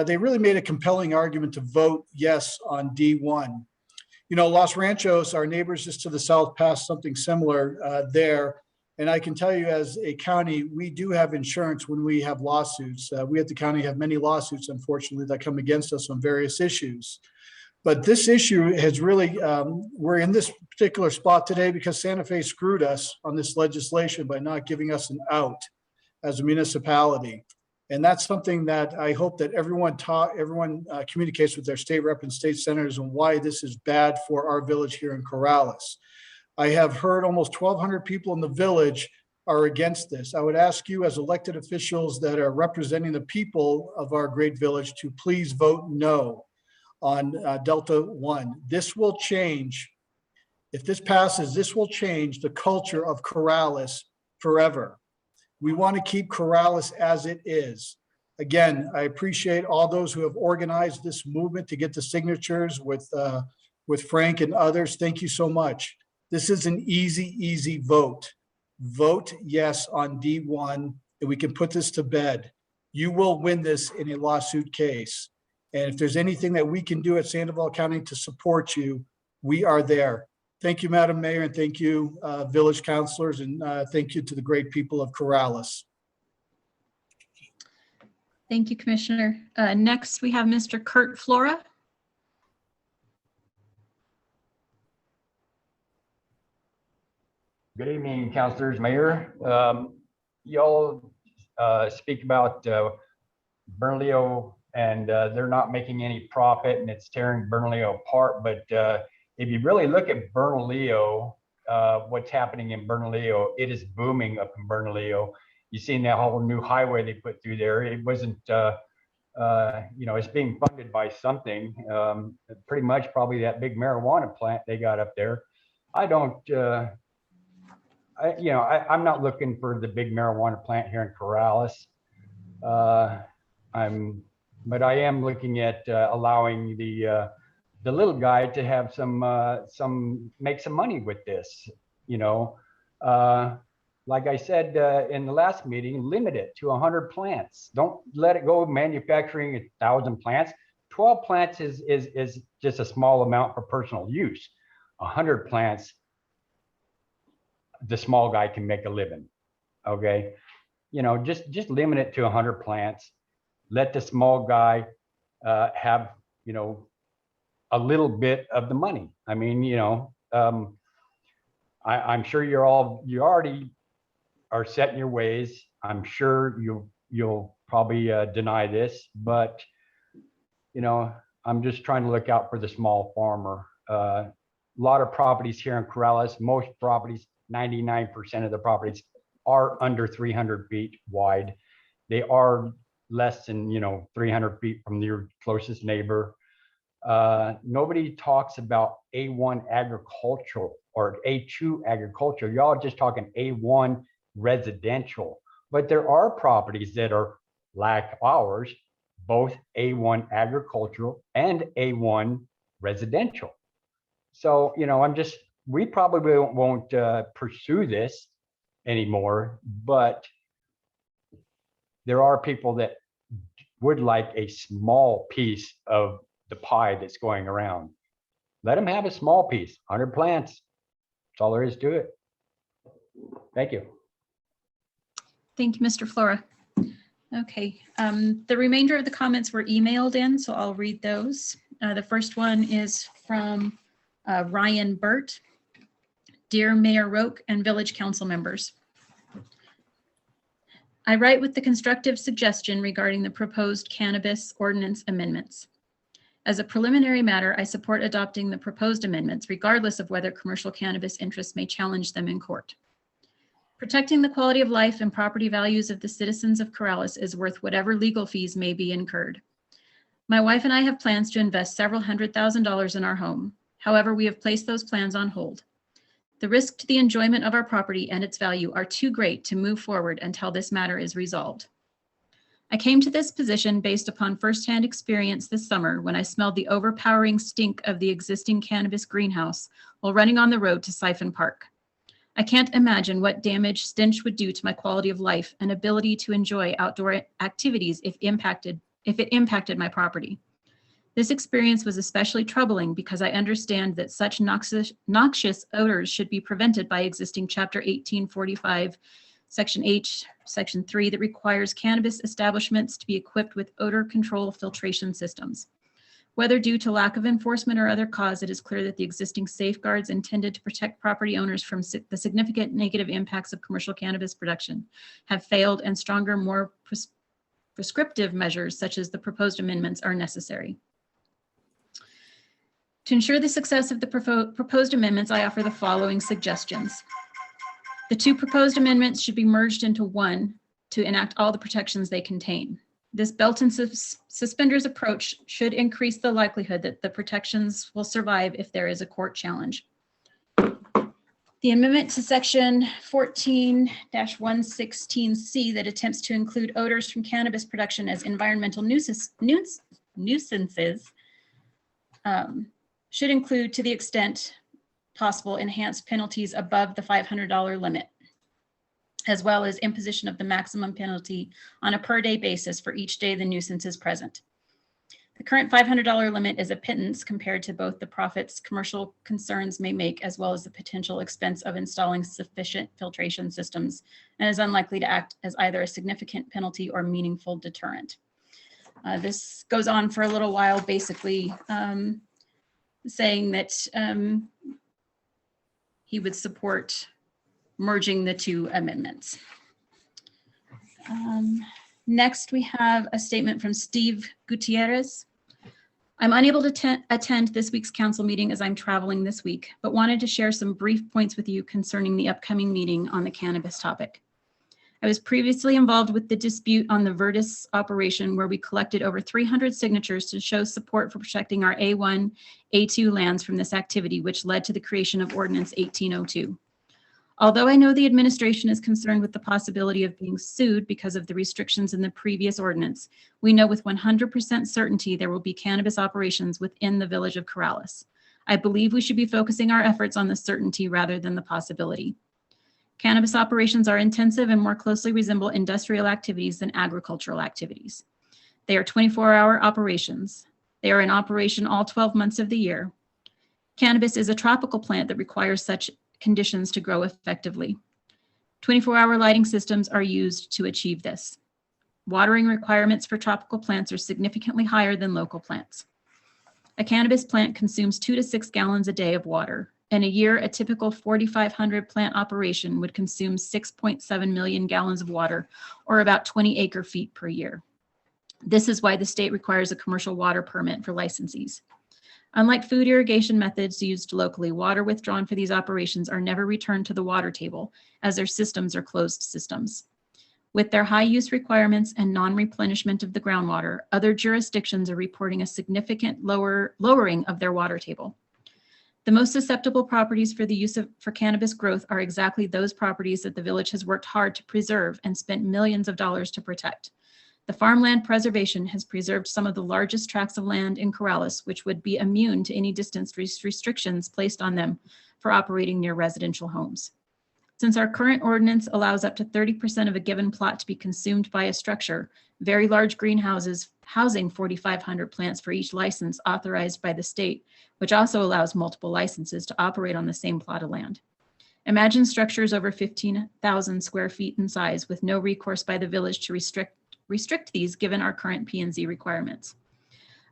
they really made a compelling argument to vote yes on D1. You know, Los Ranchos, our neighbors just to the south, passed something similar there. And I can tell you as a county, we do have insurance when we have lawsuits. We at the county have many lawsuits, unfortunately, that come against us on various issues. But this issue has really, we're in this particular spot today because Santa Fe screwed us on this legislation by not giving us an out as a municipality. And that's something that I hope that everyone communicates with their state rep and state senators on why this is bad for our village here in Corrales. I have heard almost 1,200 people in the village are against this. I would ask you as elected officials that are representing the people of our great village to please vote no on Delta 1. This will change. If this passes, this will change the culture of Corrales forever. We want to keep Corrales as it is. Again, I appreciate all those who have organized this movement to get the signatures with Frank and others. Thank you so much. This is an easy vote. Vote yes on D1, and we can put this to bed. You will win this in a lawsuit case. And if there's anything that we can do at Sandoval County to support you, we are there. Thank you, Madam Mayor, and thank you, village councilors, and thank you to the great people of Corrales. Thank you, Commissioner. Next, we have Mr. Kurt Flora. Good evening, councilors, mayor. Y'all speak about Bernalillo and they're not making any profit and it's tearing Bernalillo apart. But if you really look at Bernalillo, what's happening in Bernalillo, it is booming up in Bernalillo. You've seen that whole new highway they put through there. It wasn't, it's being funded by something, pretty much probably that big marijuana plant they got up there. I don't, I'm not looking for the big marijuana plant here in Corrales. But I am looking at allowing the little guy to have make some money with this. Like I said in the last meeting, limit it to 100 plants. Don't let it go manufacturing 1,000 plants. 12 plants is just a small amount for personal use. 100 plants, the small guy can make a living. Okay, just limit it to 100 plants. Let the small guy have a little bit of the money. I mean, I'm sure you already are set in your ways. I'm sure you'll probably deny this, but I'm just trying to look out for the small farmer. A lot of properties here in Corrales, most properties, 99% of the properties are under 300 feet wide. They are less than 300 feet from your closest neighbor. Nobody talks about A1 agricultural or A2 agriculture. Y'all are just talking A1 residential, but there are properties that are like ours, both A1 agricultural and A1 residential. So, we probably won't pursue this anymore, but there are people that would like a small piece of the pie that's going around. Let them have a small piece, 100 plants. That's all there is to it. Thank you. Thank you, Mr. Flora. Okay, the remainder of the comments were emailed in, so I'll read those. The first one is from Ryan Burt. Dear Mayor Roque and Village Council members, I write with the constructive suggestion regarding the proposed cannabis ordinance amendments. As a preliminary matter, I support adopting the proposed amendments, regardless of whether commercial cannabis interests may challenge them in court. Protecting the quality of life and property values of the citizens of Corrales is worth whatever legal fees may be incurred. My wife and I have plans to invest several $100,000s in our home. However, we have placed those plans on hold. The risk to the enjoyment of our property and its value are too great to move forward until this matter is resolved. I came to this position based upon firsthand experience this summer when I smelled the overpowering stink of the existing cannabis greenhouse while running on the road to Siphon Park. I can't imagine what damage stench would do to my quality of life and ability to enjoy outdoor activities if it impacted my property. This experience was especially troubling because I understand that such noxious odors should be prevented by existing Chapter 1845, Section H, Section 3 that requires cannabis establishments to be equipped with odor control filtration systems. Whether due to lack of enforcement or other cause, it is clear that the existing safeguards intended to protect property owners from the significant negative impacts of commercial cannabis production have failed, and stronger, more prescriptive measures such as the proposed amendments are necessary. To ensure the success of the proposed amendments, I offer the following suggestions. The two proposed amendments should be merged into one to enact all the protections they contain. This belt and suspenders approach should increase the likelihood that the protections will survive if there is a court challenge. The amendment to Section 14-116C that attempts to include odors from cannabis production as environmental nuisances should include, to the extent possible, enhanced penalties above the $500 limit, as well as imposition of the maximum penalty on a per-day basis for each day the nuisance is present. The current $500 limit is a pittance compared to both the profits commercial concerns may make, as well as the potential expense of installing sufficient filtration systems, and is unlikely to act as either a significant penalty or meaningful deterrent. This goes on for a little while, basically saying that he would support merging the two amendments. Next, we have a statement from Steve Gutierrez. I'm unable to attend this week's council meeting as I'm traveling this week, but wanted to share some brief points with you concerning the upcoming meeting on the cannabis topic. I was previously involved with the dispute on the Virtus operation where we collected over 300 signatures to show support for protecting our A1, A2 lands from this activity, which led to the creation of Ordinance 1802. Although I know the administration is concerned with the possibility of being sued because of the restrictions in the previous ordinance, we know with 100% certainty there will be cannabis operations within the village of Corrales. I believe we should be focusing our efforts on the certainty rather than the possibility. Cannabis operations are intensive and more closely resemble industrial activities than agricultural activities. They are 24-hour operations. They are in operation all 12 months of the year. Cannabis is a tropical plant that requires such conditions to grow effectively. 24-hour lighting systems are used to achieve this. Watering requirements for tropical plants are significantly higher than local plants. A cannabis plant consumes 2 to 6 gallons a day of water. In a year, a typical 4,500 plant operation would consume 6.7 million gallons of water, or about 20 acre feet per year. This is why the state requires a commercial water permit for licensees. Unlike food irrigation methods used locally, water withdrawn for these operations are never returned to the water table, as their systems are closed systems. With their high use requirements and non-replenishment of the groundwater, other jurisdictions are reporting a significant lowering of their water table. The most susceptible properties for the use for cannabis growth are exactly those properties that the village has worked hard to preserve and spent millions of dollars to protect. The farmland preservation has preserved some of the largest tracts of land in Corrales, which would be immune to any distance restrictions placed on them for operating near residential homes. Since our current ordinance allows up to 30% of a given plot to be consumed by a structure, very large greenhouses housing 4,500 plants for each license authorized by the state, which also allows multiple licenses to operate on the same plot of land. Imagine structures over 15,000 square feet in size with no recourse by the village to restrict these given our current P&Z requirements.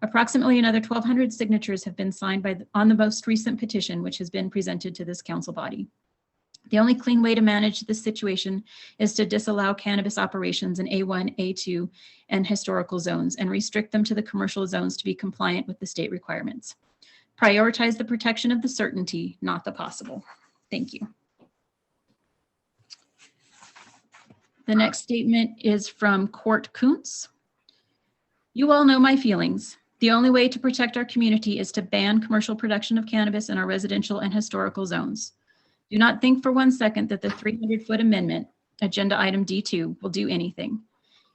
Approximately another 1,200 signatures have been signed on the most recent petition, which has been presented to this council body. The only clean way to manage this situation is to disallow cannabis operations in A1, A2, and historical zones and restrict them to the commercial zones to be compliant with the state requirements. Prioritize the protection of the certainty, not the possible. Thank you. The next statement is from Court Kuntz. You all know my feelings. The only way to protect our community is to ban commercial production of cannabis in our residential and historical zones. Do not think for 1 second that the 300-foot amendment, agenda item D2, will do anything.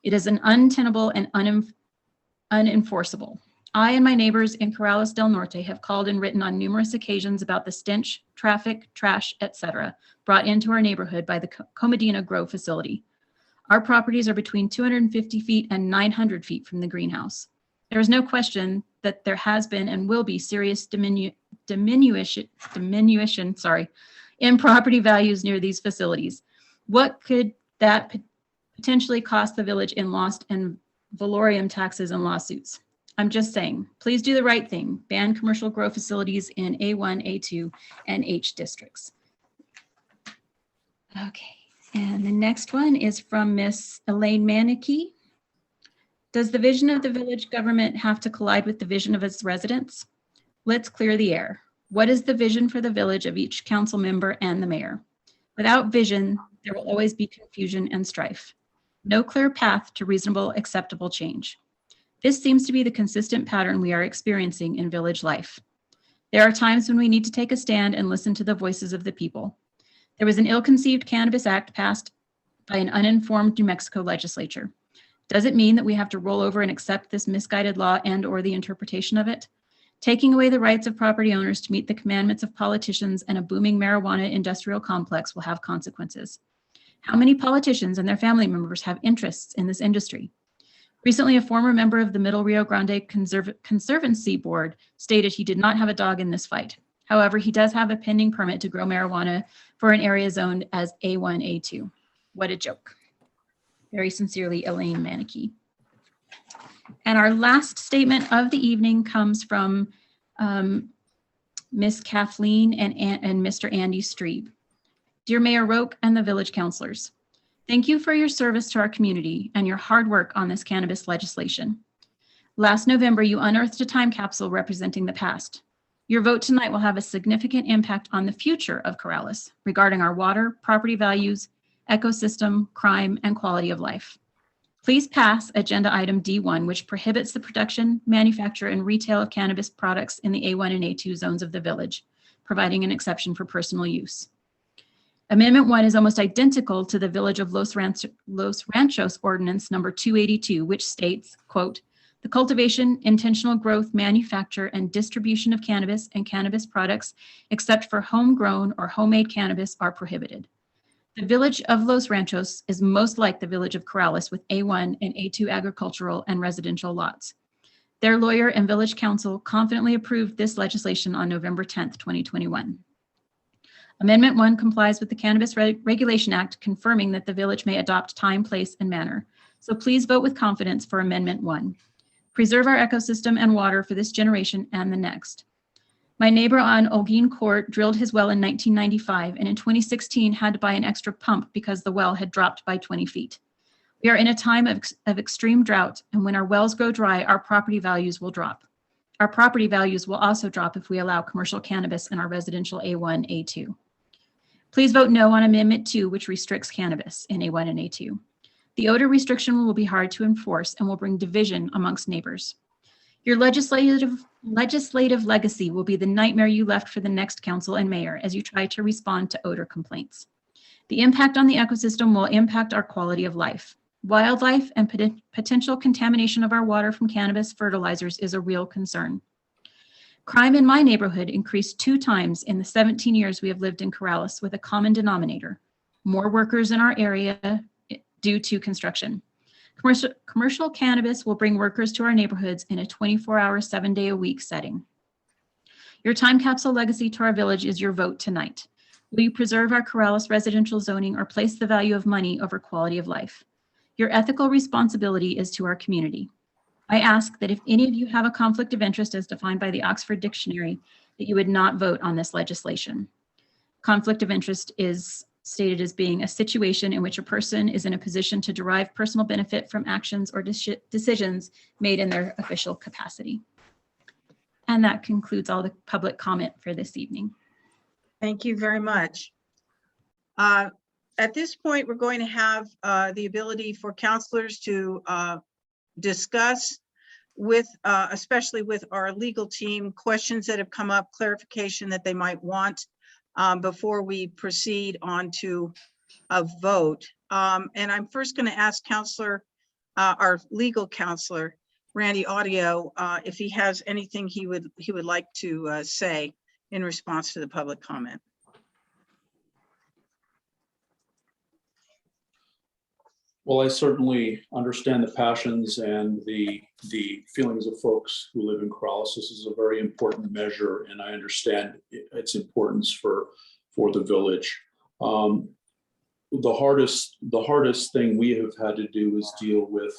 It is an untenable and unenforceable. I and my neighbors in Corrales del Norte have called and written on numerous occasions about the stench, traffic, trash, etc., brought into our neighborhood by the Comedina Grow facility. Our properties are between 250 feet and 900 feet from the greenhouse. There is no question that there has been and will be serious diminution in property values near these facilities. What could that potentially cost the village in lost and valorium taxes and lawsuits? I'm just saying, please do the right thing. Ban commercial grow facilities in A1, A2, and H districts. Okay, and the next one is from Miss Elaine Manicki. Does the vision of the village government have to collide with the vision of its residents? Let's clear the air. What is the vision for the village of each council member and the mayor? Without vision, there will always be confusion and strife. No clear path to reasonable, acceptable change. This seems to be the consistent pattern we are experiencing in village life. There are times when we need to take a stand and listen to the voices of the people. There was an ill-conceived Cannabis Act passed by an uninformed New Mexico legislature. Does it mean that we have to roll over and accept this misguided law and/or the interpretation of it? Taking away the rights of property owners to meet the commandments of politicians and a booming marijuana industrial complex will have consequences. How many politicians and their family members have interests in this industry? Recently, a former member of the Middle Rio Grande Conservancy Board stated he did not have a dog in this fight. However, he does have a pending permit to grow marijuana for an area zoned as A1, A2. What a joke. Very sincerely, Elaine Manicki. And our last statement of the evening comes from Miss Kathleen and Mr. Andy Streeb. Dear Mayor Roque and the village councilors, thank you for your service to our community and your hard work on this cannabis legislation. Last November, you unearthed a time capsule representing the past. Your vote tonight will have a significant impact on the future of Corrales regarding our water, property values, ecosystem, crime, and quality of life. Please pass agenda item D1, which prohibits the production, manufacture, and retail of cannabis products in the A1 and A2 zones of the village, providing an exception for personal use. Amendment 1 is almost identical to the Village of Los Ranchos Ordinance number 282, which states, quote, "The cultivation, intentional growth, manufacture, and distribution of cannabis and cannabis products, except for homegrown or homemade cannabis, are prohibited." The Village of Los Ranchos is most like the Village of Corrales with A1 and A2 agricultural and residential lots. Their lawyer and village council confidently approved this legislation on November 10th, 2021. Amendment 1 complies with the Cannabis Regulation Act, confirming that the village may adopt time, place, and manner. So please vote with confidence for Amendment 1. Preserve our ecosystem and water for this generation and the next. My neighbor on Olguin Court drilled his well in 1995 and in 2016 had to buy an extra pump because the well had dropped by 20 feet. We are in a time of extreme drought, and when our wells go dry, our property values will drop. Our property values will also drop if we allow commercial cannabis in our residential A1, A2. Please vote no on Amendment 2, which restricts cannabis in A1 and A2. The odor restriction will be hard to enforce and will bring division amongst neighbors. Your legislative legacy will be the nightmare you left for the next council and mayor as you try to respond to odor complaints. The impact on the ecosystem will impact our quality of life. Wildlife and potential contamination of our water from cannabis fertilizers is a real concern. Crime in my neighborhood increased 2 times in the 17 years we have lived in Corrales, with a common denominator: more workers in our area due to construction. Commercial cannabis will bring workers to our neighborhoods in a 24-hour, 7-day-a-week setting. Your time capsule legacy to our village is your vote tonight. Will you preserve our Corrales residential zoning or place the value of money over quality of life? Your ethical responsibility is to our community. I ask that if any of you have a conflict of interest as defined by the Oxford Dictionary, that you would not vote on this legislation. Conflict of interest is stated as being a situation in which a person is in a position to derive personal benefit from actions or decisions made in their official capacity. And that concludes all the public comment for this evening. Thank you very much. At this point, we're going to have the ability for counselors to discuss with, especially with our legal team, questions that have come up, clarification that they might want before we proceed on to a vote. And I'm first going to ask our legal counselor, Randy Audio, if he has anything he would like to say in response to the public comment. Well, I certainly understand the passions and the feelings of folks who live in Corrales. This is a very important measure, and I understand its importance for the village. The hardest thing we have had to do is deal with,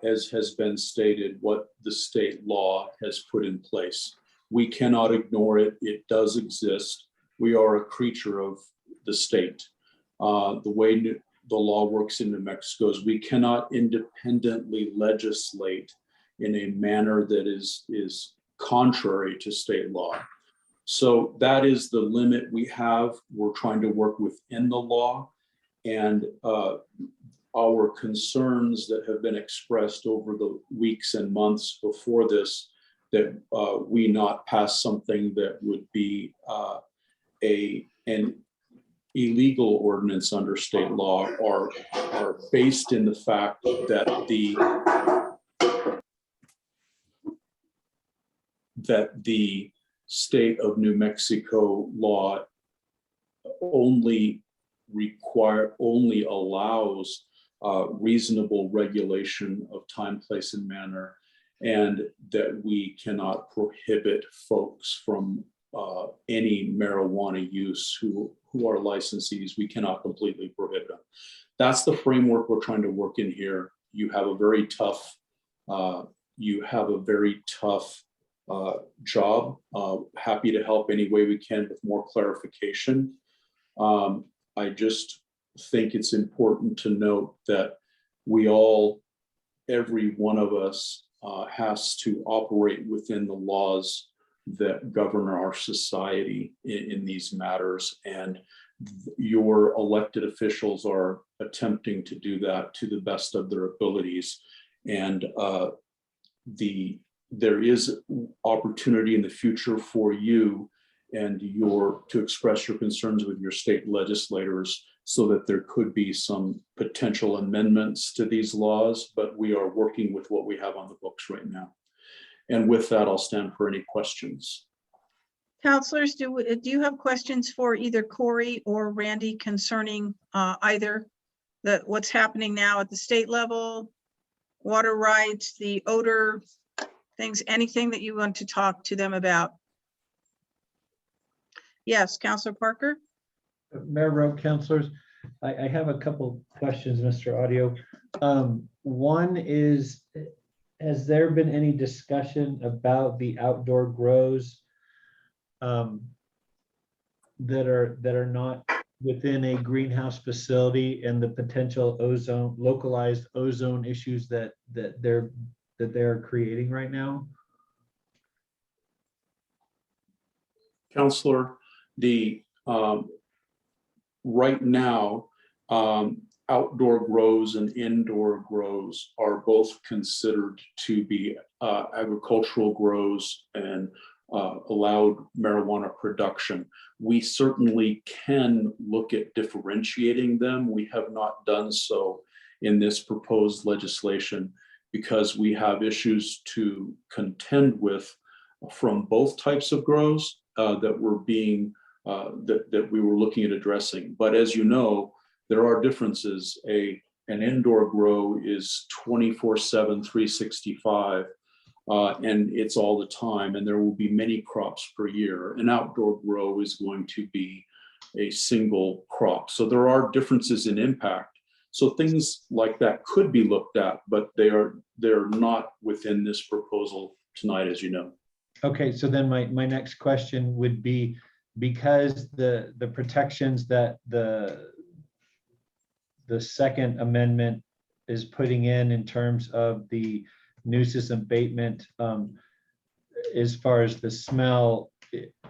as has been stated, what the state law has put in place. We cannot ignore it. It does exist. We are a creature of the state. The way the law works in New Mexico is we cannot independently legislate in a manner that is contrary to state law. So that is the limit we have. We're trying to work within the law, and our concerns that have been expressed over the weeks and months before this, that we not pass something that would be an illegal ordinance under state law, are based in the fact that the state of New Mexico law only allows reasonable regulation of time, place, and manner, and that we cannot prohibit folks from any marijuana use who are licensees. We cannot completely prohibit them. That's the framework we're trying to work in here. You have a very tough job. Happy to help any way we can with more clarification. I just think it's important to note that we all, every one of us has to operate within the laws that govern our society in these matters. And your elected officials are attempting to do that to the best of their abilities. And there is opportunity in the future for you and to express your concerns with your state legislators so that there could be some potential amendments to these laws, but we are working with what we have on the books right now. And with that, I'll stand for any questions. Counselors, do you have questions for either Corey or Randy concerning either what's happening now at the state level, water rights, the odor things, anything that you want to talk to them about? Yes, Counselor Parker. Mayor Rowe, councilors, I have a couple questions, Mr. Audio. One is, has there been any discussion about the outdoor grows that are not within a greenhouse facility and the potential localized ozone issues that they're creating right now? Counselor, right now, outdoor grows and indoor grows are both considered to be agricultural grows and allowed marijuana production. We certainly can look at differentiating them. We have not done so in this proposed legislation because we have issues to contend with from both types of grows that we were looking at addressing. But as you know, there are differences. An indoor grow is 24/7, 365, and it's all the time, and there will be many crops per year. An outdoor grow is going to be a single crop. So there are differences in impact. So things like that could be looked at, but they're not within this proposal tonight, as you know. Okay, so then my next question would be, because the protections that the second amendment is putting in terms of the nuisance abatement, as far as the smell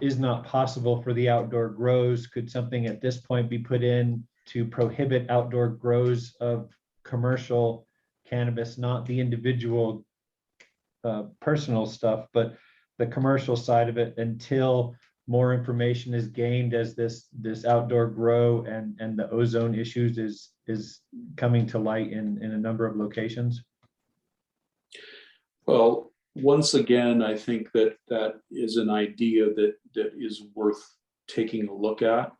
is not possible for the outdoor grows, could something at this point be put in to prohibit outdoor grows of commercial cannabis, not the individual personal stuff, but the commercial side of it, until more information is gained as this outdoor grow and the ozone issues is coming to light in a number of locations? Well, once again, I think that is an idea that is worth taking a look at.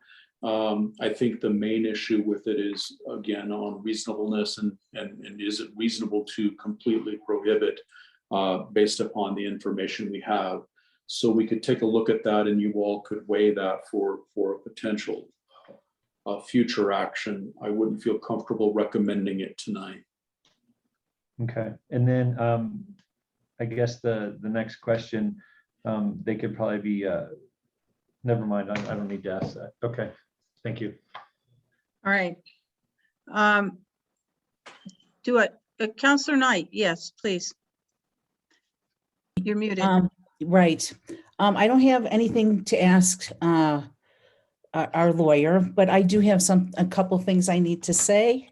I think the main issue with it is, again, on reasonableness and is it reasonable to completely prohibit based upon the information we have. So we could take a look at that and you all could weigh that for a potential future action. I wouldn't feel comfortable recommending it tonight. Okay, and then I guess the next question, they could probably be, never mind, I don't need to ask that. Okay, thank you. All right. Do it. Counselor Knight, yes, please. You're muted. Right. I don't have anything to ask our lawyer, but I do have a couple things I need to say.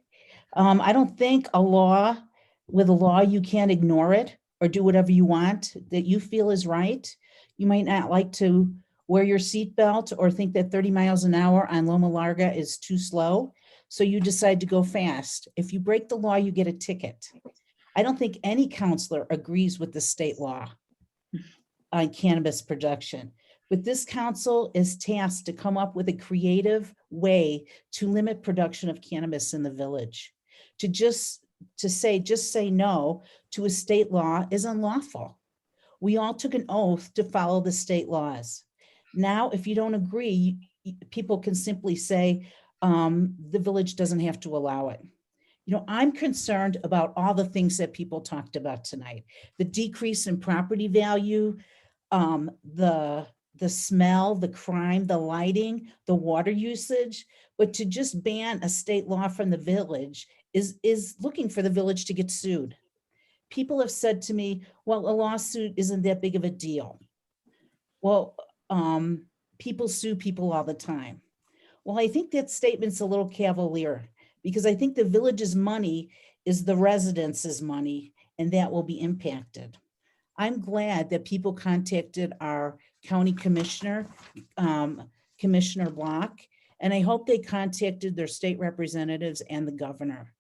I don't think with a law, you can't ignore it or do whatever you want that you feel is right. You might not like to wear your seatbelt or think that 30 miles an hour on Loma Larga is too slow. So you decide to go fast. If you break the law, you get a ticket. I don't think any counselor agrees with the state law on cannabis production, but this council is tasked to come up with a creative way to limit production of cannabis in the village. To say no to a state law is unlawful. We all took an oath to follow the state laws. Now, if you don't agree, people can simply say the village doesn't have to allow it. You know, I'm concerned about all the things that people talked about tonight. The decrease in property value, the the smell, the crime, the lighting, the water usage, but to just ban a state law from the village is looking for the village to get sued. People have said to me, well, a lawsuit isn't that big of a deal. Well, people sue people all the time. Well, I think that statement's a little cavalier because I think the village's money is the residents' money and that will be impacted. I'm glad that people contacted our county commissioner, Commissioner Block, and I hope they contacted their state representatives and the governor.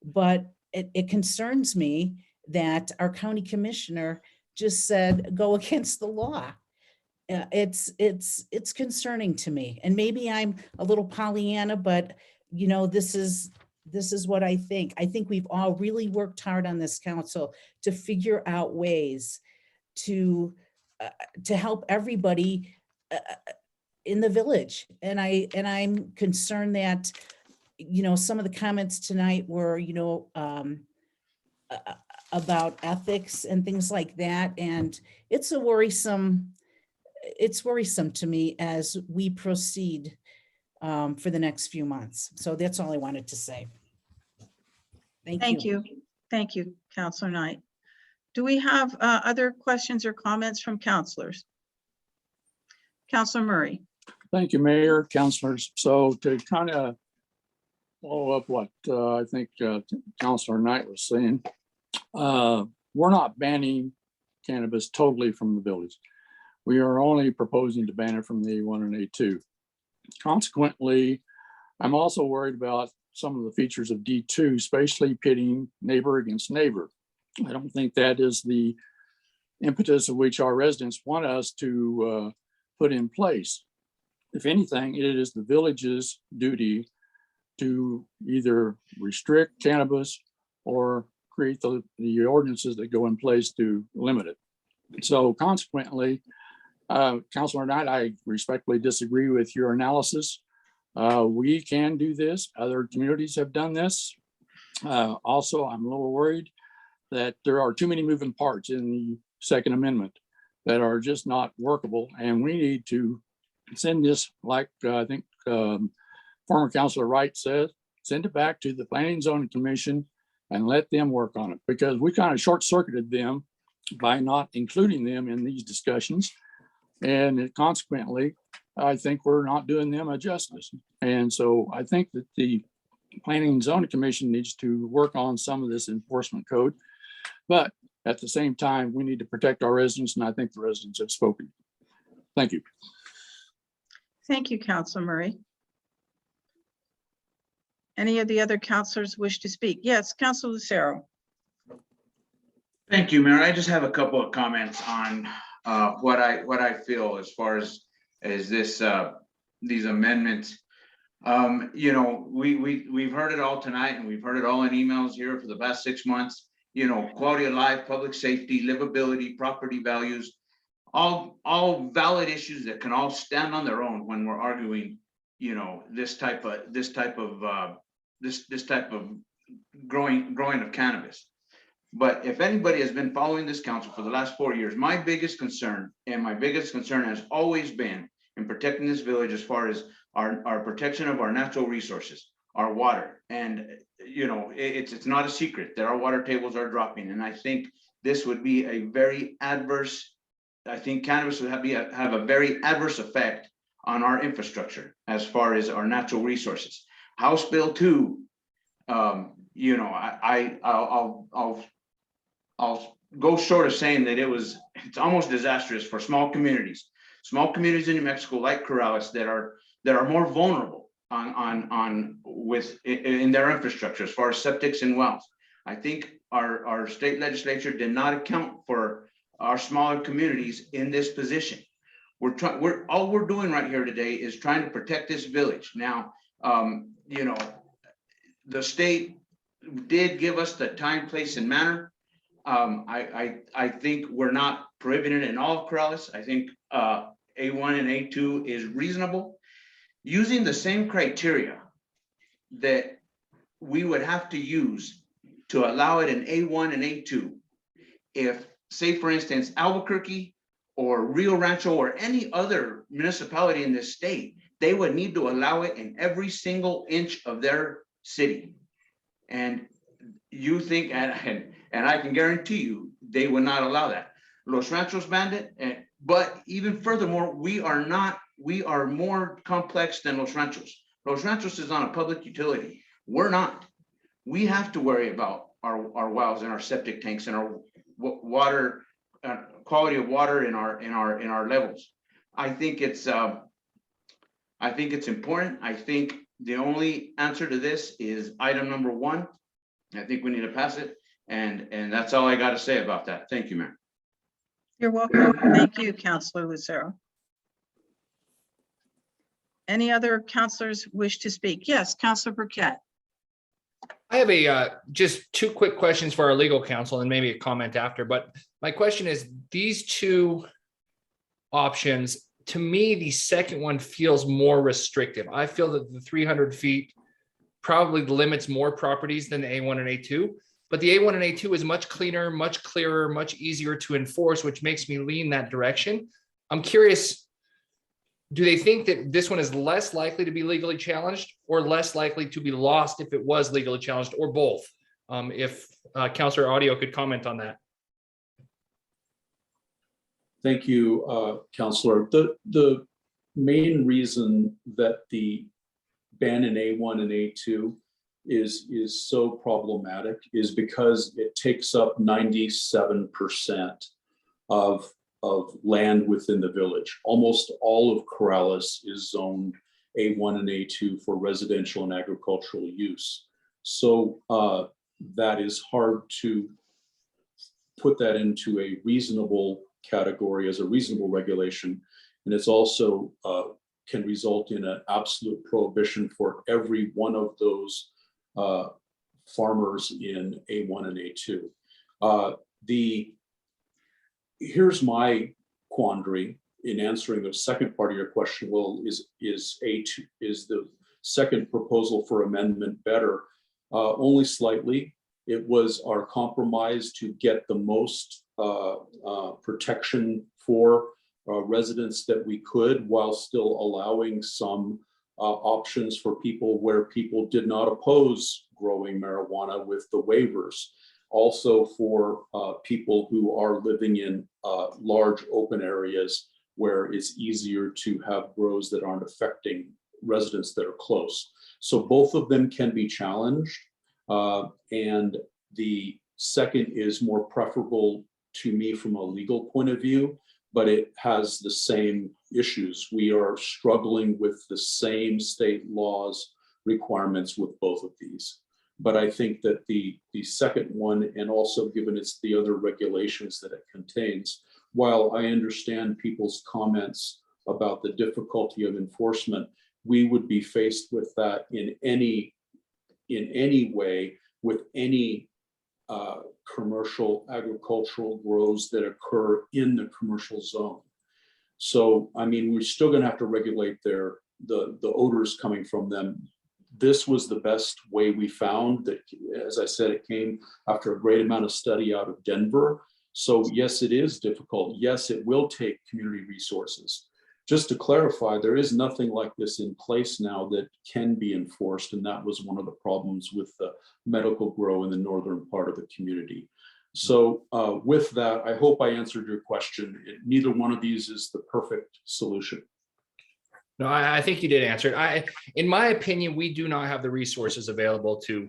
But it concerns me that our county commissioner just said, go against the law. It's concerning to me. And maybe I'm a little Pollyanna, but you know, this is what I think. I think we've all really worked hard on this council to figure out ways to help everybody in the village. And I'm concerned that, you know, some of the comments tonight were, you know, about ethics and things like that. And it's worrisome to me as we proceed for the next few months. So that's all I wanted to say. Thank you. Thank you, Councilor Knight. Do we have other questions or comments from councilors? Councilor Murray. Thank you, Mayor, councilors. So to kind of follow up what I think Councilor Knight was saying, we're not banning cannabis totally from the village. We are only proposing to ban it from the A1 and A2. Consequently, I'm also worried about some of the features of D2, especially pitting neighbor against neighbor. I don't think that is the impetus of which our residents want us to put in place. If anything, it is the village's duty to either restrict cannabis or create the ordinances that go in place to limit it. So consequently, Councilor Knight, I respectfully disagree with your analysis. We can do this. Other communities have done this. Also, I'm a little worried that there are too many moving parts in the Second Amendment that are just not workable. And we need to send this, like I think former Councilor Wright said, send it back to the Planning and Zoning Commission and let them work on it, because we kind of short-circuited them by not including them in these discussions. And consequently, I think we're not doing them a justice. And so I think that the Planning and Zoning Commission needs to work on some of this enforcement code. But at the same time, we need to protect our residents, and I think the residents have spoken. Thank you. Thank you, Councilor Murray. Any of the other councilors wish to speak? Yes, Councilor Lucero. Thank you, Mayor. I just have a couple of comments on what I feel as far as this these amendments. You know, we've heard it all tonight, and we've heard it all in emails here for the past 6 months. You know, quality of life, public safety, livability, property values, all valid issues that can all stand on their own when we're arguing, you know, this type of growing of cannabis. But if anybody has been following this council for the last 4 years, my biggest concern has always been in protecting this village as far as our protection of our natural resources, our water. And you know, it's not a secret that our water tables are dropping. And I think this would be a very adverse, I think cannabis would have a very adverse effect on our infrastructure as far as our natural resources. House Bill 2, you know, I'll go short of saying that it's almost disastrous for small communities in New Mexico like Corrales that are more vulnerable in their infrastructure as far as septics and wells. I think our state legislature did not account for our smaller communities in this position. All we're doing right here today is trying to protect this village. Now, you know, the state did give us the time, place, and manner. I think we're not prohibiting it in all of Corrales. I think A1 and A2 is reasonable. Using the same criteria that we would have to use to allow it in A1 and A2, if, say, for instance, Albuquerque or Rio Rancho or any other municipality in this state, they would need to allow it in every single inch of their city. And you think, and I can guarantee you, they would not allow that. Los Ranchos banned it, but even furthermore, we are more complex than Los Ranchos. Los Ranchos is on a public utility. We're not. We have to worry about our wells and our septic tanks and our water, quality of water in our levels. I think it's important. I think the only answer to this is item number 1. I think we need to pass it, and that's all I got to say about that. Thank you, Mayor. You're welcome. Thank you, Councilor Lucero. Any other councilors wish to speak? Yes, Councilor Burkett. I have just 2 quick questions for our legal counsel and maybe a comment after, but my question is, these 2 options, to me, the second one feels more restrictive. I feel that the 300 feet probably limits more properties than the A1 and A2, but the A1 and A2 is much cleaner, much clearer, much easier to enforce, which makes me lean that direction. I'm curious, do they think that this one is less likely to be legally challenged or less likely to be lost if it was legally challenged, or both? If Councilor Audio could comment on that. Thank you, Councilor. The main reason that the ban in A1 and A2 is so problematic is because it takes up 97% of land within the village. Almost all of Corrales is zoned A1 and A2 for residential and agricultural use. So that is hard to put that into a reasonable category as a reasonable regulation. And it's also can result in an absolute prohibition for every one of those farmers in A1 and A2. Here's my quandary in answering the second part of your question. Well, is the second proposal for amendment better? Only slightly. It was our compromise to get the most protection for residents that we could, while still allowing some options for people where people did not oppose growing marijuana with the waivers. Also for people who are living in large open areas where it's easier to have grows that aren't affecting residents that are close. So both of them can be challenged. And the second is more preferable to me from a legal point of view, but it has the same issues. We are struggling with the same state laws requirements with both of these. But I think that the second one, and also given it's the other regulations that it contains, while I understand people's comments about the difficulty of enforcement, we would be faced with that in any way with any commercial agricultural grows that occur in the commercial zone. So, I mean, we're still going to have to regulate the odors coming from them. This was the best way we found that, as I said, it came after a great amount of study out of Denver. So yes, it is difficult. Yes, it will take community resources. Just to clarify, there is nothing like this in place now that can be enforced. And that was one of the problems with the medical grow in the northern part of the community. So with that, I hope I answered your question. Neither one of these is the perfect solution. No, I think you did answer it. In my opinion, we do not have the resources available to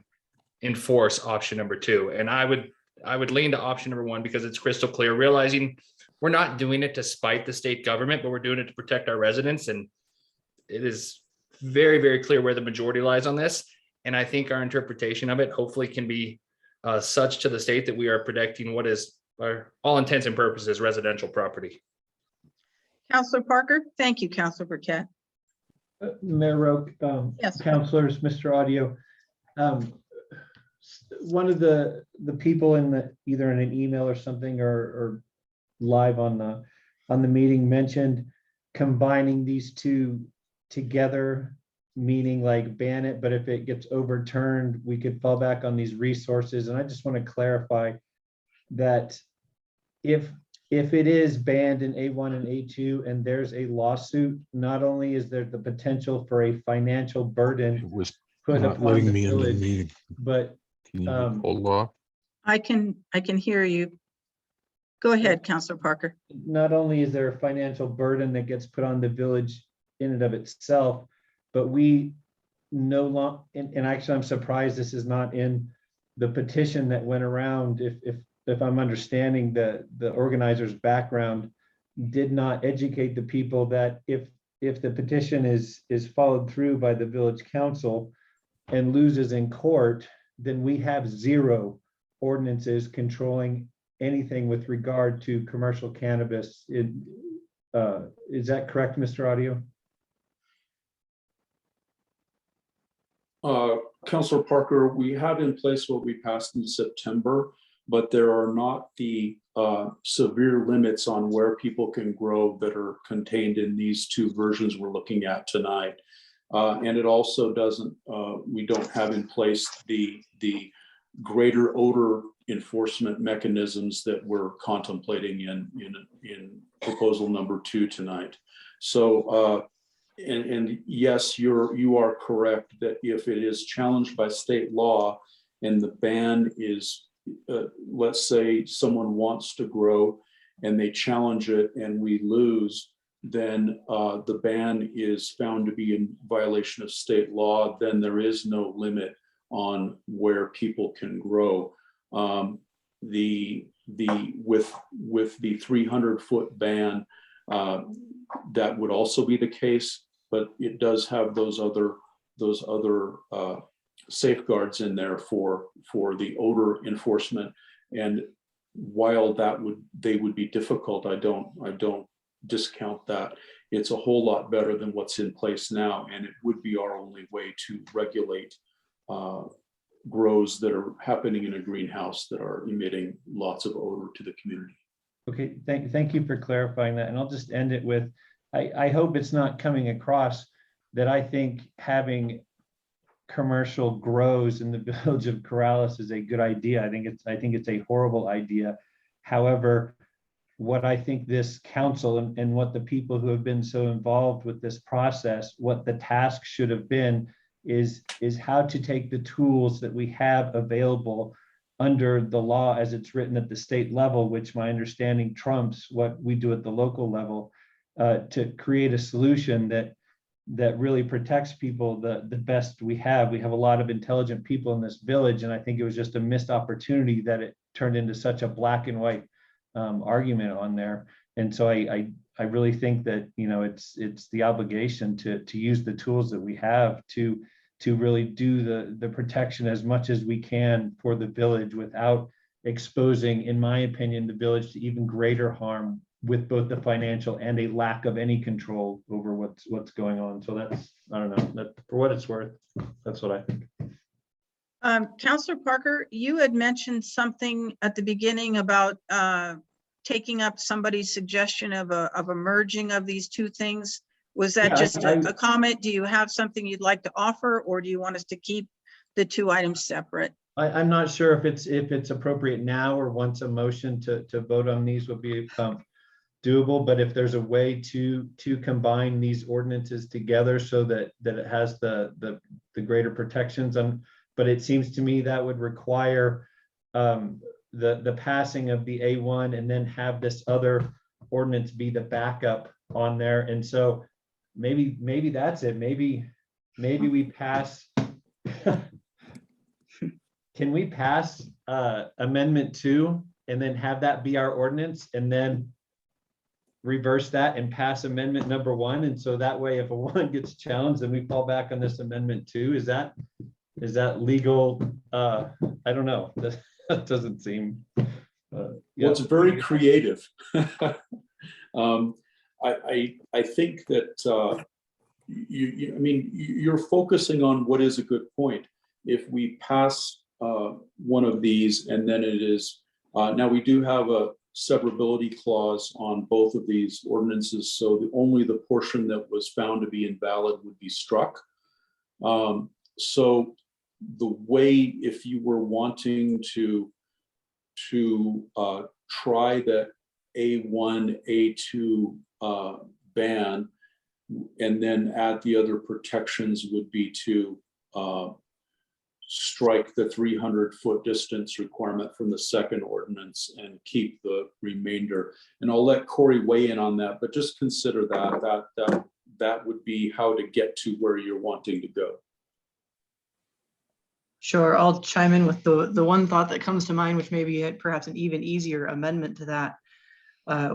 enforce option number 2. And I would lean to option number 1 because it's crystal clear, realizing we're not doing it to spite the state government, but we're doing it to protect our residents. And it is very, very clear where the majority lies on this. And I think our interpretation of it hopefully can be such to the state that we are protecting what is, for all intents and purposes, residential property. Councilor Parker. Thank you, Councilor Burkett. Mayor Roque, Yes. councilors, Mr. Audio. One of the people in either in an email or something or live on the meeting mentioned combining these 2 together, meaning like ban it, but if it gets overturned, we could fall back on these resources. And I just want to clarify that if if it is banned in A1 and A2 and there's a lawsuit, not only is there the potential for a financial burden put not upon letting the me in the village, meeting. but Can you hold off? I can hear you. Go ahead, Counselor Parker. not only is there a financial burden that gets put on the village in and of itself, but we no longer, and actually I'm surprised this is not in the petition that went around. If I'm understanding the organizer's background, did not educate the people that if the petition is followed through by the village council and loses in court, then we have 0 ordinances controlling anything with regard to commercial cannabis. Is that correct, Mr. Audio? Councilor Parker, we have in place what we passed in September, but there are not the severe limits on where people can grow that are contained in these 2 versions we're looking at tonight. And it also doesn't, we don't have in place the greater odor enforcement mechanisms that we're contemplating in proposal number 2 tonight. So, and yes, you are correct that if it is challenged by state law and the ban is, let's say someone wants to grow and they challenge it and we lose, then the ban is found to be in violation of state law, then there is no limit on where people can grow. With the 300-foot ban, that would also be the case, but it does have those other safeguards in there for the odor enforcement. And while they would be difficult, I don't discount that. It's a whole lot better than what's in place now, and it would be our only way to regulate grows that are happening in a greenhouse that are emitting lots of odor to the community. Okay, thank you for clarifying that. And I'll just end it with, I hope it's not coming across that I think having commercial grows in the village of Corrales is a good idea. I think it's a horrible idea. However, what I think this council and what the people who have been so involved with this process, what the task should have been is how to take the tools that we have available under the law as it's written at the state level, which my understanding trumps what we do at the local level, to create a solution that really protects people the best we have. We have a lot of intelligent people in this village, and I think it was just a missed opportunity that it turned into such a black and white argument on there. And so I really think that, you know, it's the obligation to use the tools that we have to really do the protection as much as we can for the village without exposing, in my opinion, the village to even greater harm with both the financial and a lack of any control over what's going on. So that's, I don't know, that for what it's worth, that's what I think. Counselor Parker, you had mentioned something at the beginning about taking up somebody's suggestion of a merging of these 2 things. Was that just a comment? Do you have something you'd like to offer, or do you want us to keep the 2 items separate? I'm not sure if it's appropriate now or once a motion to vote on these would be doable, but if there's a way to combine these ordinances together so that it has the greater protections, but it seems to me that would require the passing of the A1 and then have this other ordinance be the backup on there. And so maybe that's it. Maybe we pass. Can we pass amendment 2 and then have that be our ordinance and then reverse that and pass amendment number 1? And so that way, if a 1 gets challenged, then we fall back on this amendment 2. Is that legal? I don't know. That doesn't seem. Well, it's very creative. I think that I mean, you're focusing on what is a good point. If we pass one of these and then it is, now we do have a severability clause on both of these ordinances, so only the portion that was found to be invalid would be struck. So the way, if you were wanting to try that A1, A2 ban, and then add the other protections would be to strike the 300-foot distance requirement from the second ordinance and keep the remainder. And I'll let Corey weigh in on that, but just consider that would be how to get to where you're wanting to go. Sure, I'll chime in with the one thought that comes to mind, which may be perhaps an even easier amendment to that,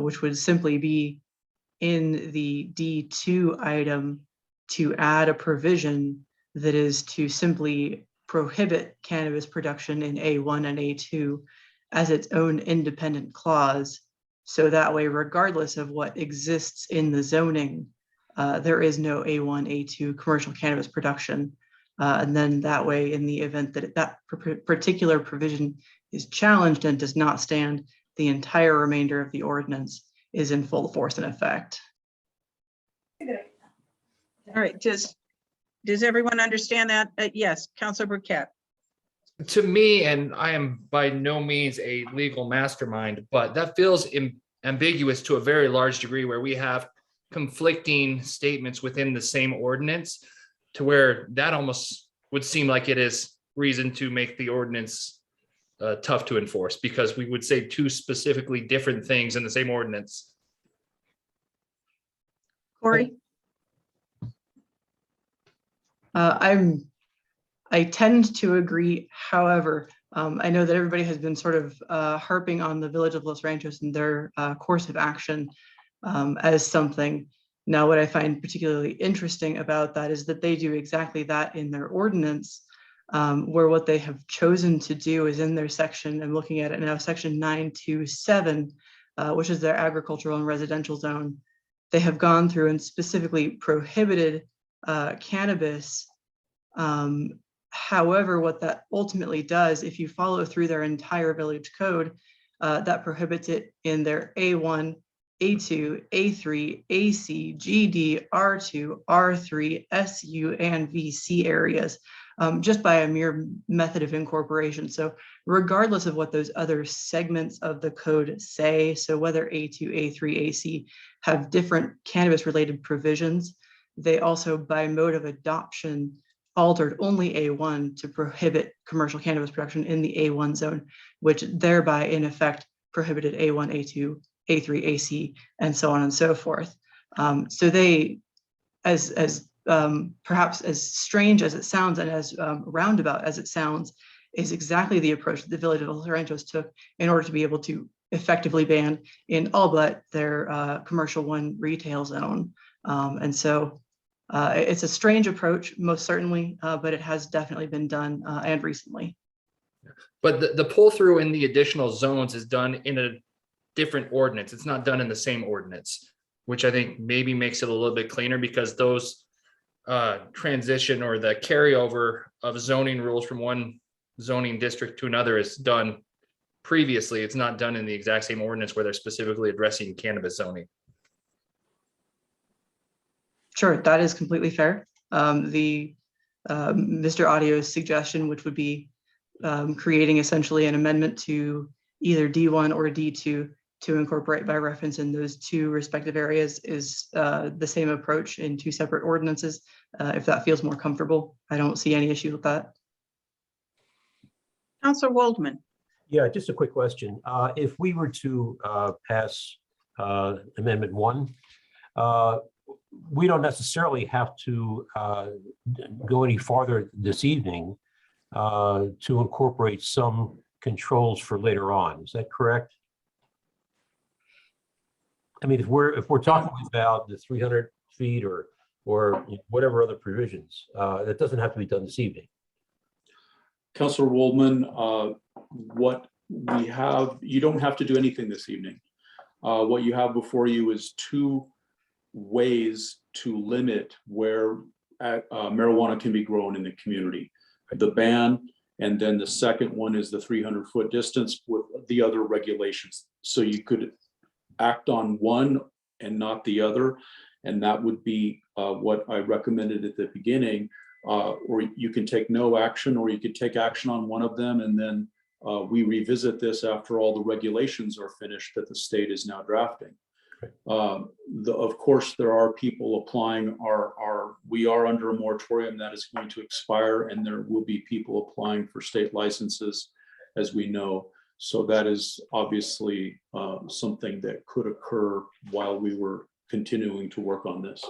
which would simply be in the D2 item to add a provision that is to simply prohibit cannabis production in A1 and A2 as its own independent clause. So that way, regardless of what exists in the zoning, there is no A1, A2 commercial cannabis production. And then that way, in the event that that particular provision is challenged and does not stand, the entire remainder of the ordinance is in full force and effect. All right, does everyone understand that? Yes, Councilor Burkett. To me, and I am by no means a legal mastermind, but that feels ambiguous to a very large degree, where we have conflicting statements within the same ordinance, to where that almost would seem like it is reason to make the ordinance tough to enforce, because we would say two specifically different things in the same ordinance. Corey? I tend to agree. However, I know that everybody has been sort of harping on the Village of Los Ranchos and their course of action as something. Now, what I find particularly interesting about that is that they do exactly that in their ordinance, where what they have chosen to do is in their section, I'm looking at it now, section 927, which is their agricultural and residential zone. They have gone through and specifically prohibited cannabis. However, what that ultimately does, if you follow through their entire village code, that prohibits it in their A1, A2, A3, AC, GD, R2, R3, SU, and VC areas, just by a mere method of incorporation. So regardless of what those other segments of the code say, so whether A2, A3, AC have different cannabis-related provisions, they also, by mode of adoption, altered only A1 to prohibit commercial cannabis production in the A1 zone, which thereby in effect prohibited A1, A2, A3, AC, and so on and so forth. So they, as perhaps as strange as it sounds and as roundabout as it sounds, is exactly the approach that the Village of Los Ranchos took in order to be able to effectively ban in all but their commercial one retail zone. And so it's a strange approach, most certainly, but it has definitely been done and recently. But the pull through in the additional zones is done in a different ordinance. It's not done in the same ordinance, which I think maybe makes it a little bit cleaner, because those transition or the carryover of zoning rules from one zoning district to another is done previously. It's not done in the exact same ordinance where they're specifically addressing cannabis zoning. Sure, that is completely fair. Mr. Audio's suggestion, which would be creating essentially an amendment to either D1 or D2 to incorporate by reference in those two respective areas, is the same approach in two separate ordinances. If that feels more comfortable, I don't see any issue with that. Councilor Waldman. Yeah, just a quick question. If we were to pass Amendment 1, we don't necessarily have to go any farther this evening to incorporate some controls for later on. Is that correct? I mean, if we're talking about the 300 feet or whatever other provisions, that doesn't have to be done this evening. Councilor Waldman, what we have, you don't have to do anything this evening. What you have before you is two ways to limit where marijuana can be grown in the community. The ban, and then the second one is the 300-foot distance with the other regulations. So you could act on one and not the other, and that would be what I recommended at the beginning. Or you can take no action, or you could take action on one of them and then we revisit this after all the regulations are finished that the state is now drafting. Of course, there are people applying. We are under a moratorium that is going to expire, and there will be people applying for state licenses, as we know. So that is obviously something that could occur while we were continuing to work on this.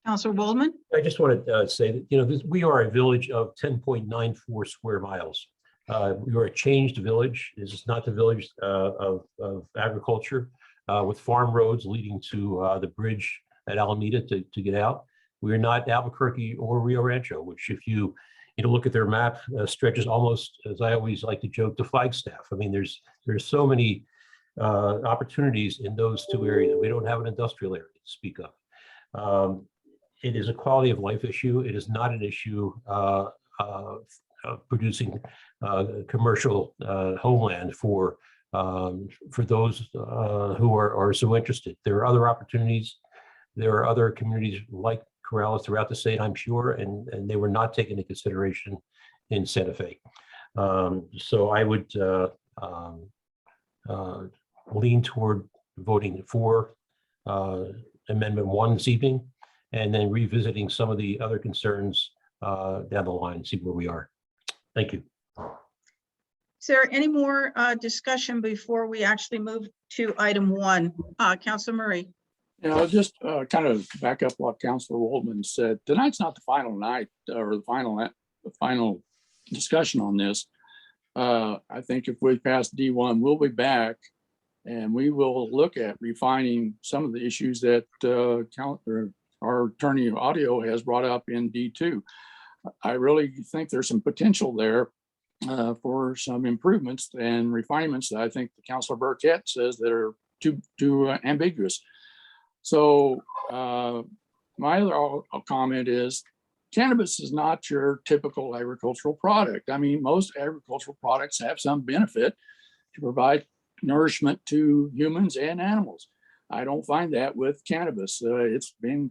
Councilor Waldman? I just want to say that, we are a village of 10.94 square miles. We are a changed village. This is not the village of agriculture with farm roads leading to the bridge at Alameda to get out. We are not Albuquerque or Rio Rancho, which if you look at their map, stretches almost, as I always like to joke, to Flagstaff. I mean, there's so many opportunities in those two areas. We don't have an industrial area to speak of. It is a quality of life issue. It is not an issue of producing commercial homeland for those who are so interested. There are other opportunities. There are other communities like Corrales throughout the state, I'm sure, and they were not taken into consideration in Santa Fe. So I would lean toward voting for Amendment 1 this evening, and then revisiting some of the other concerns down the line and see where we are. Thank you. Is there any more discussion before we actually move to item 1? Councilor Murray? I'll just kind of back up what Councilor Waldman said. Tonight's not the final night or the final discussion on this. I think if we pass D1, we'll be back and we will look at refining some of the issues that our attorney audio has brought up in D2. I really think there's some potential there for some improvements and refinements that I think the Councilor Burkett says that are too ambiguous. So my other comment is cannabis is not your typical agricultural product. I mean, most agricultural products have some benefit to provide nourishment to humans and animals. I don't find that with cannabis. It's been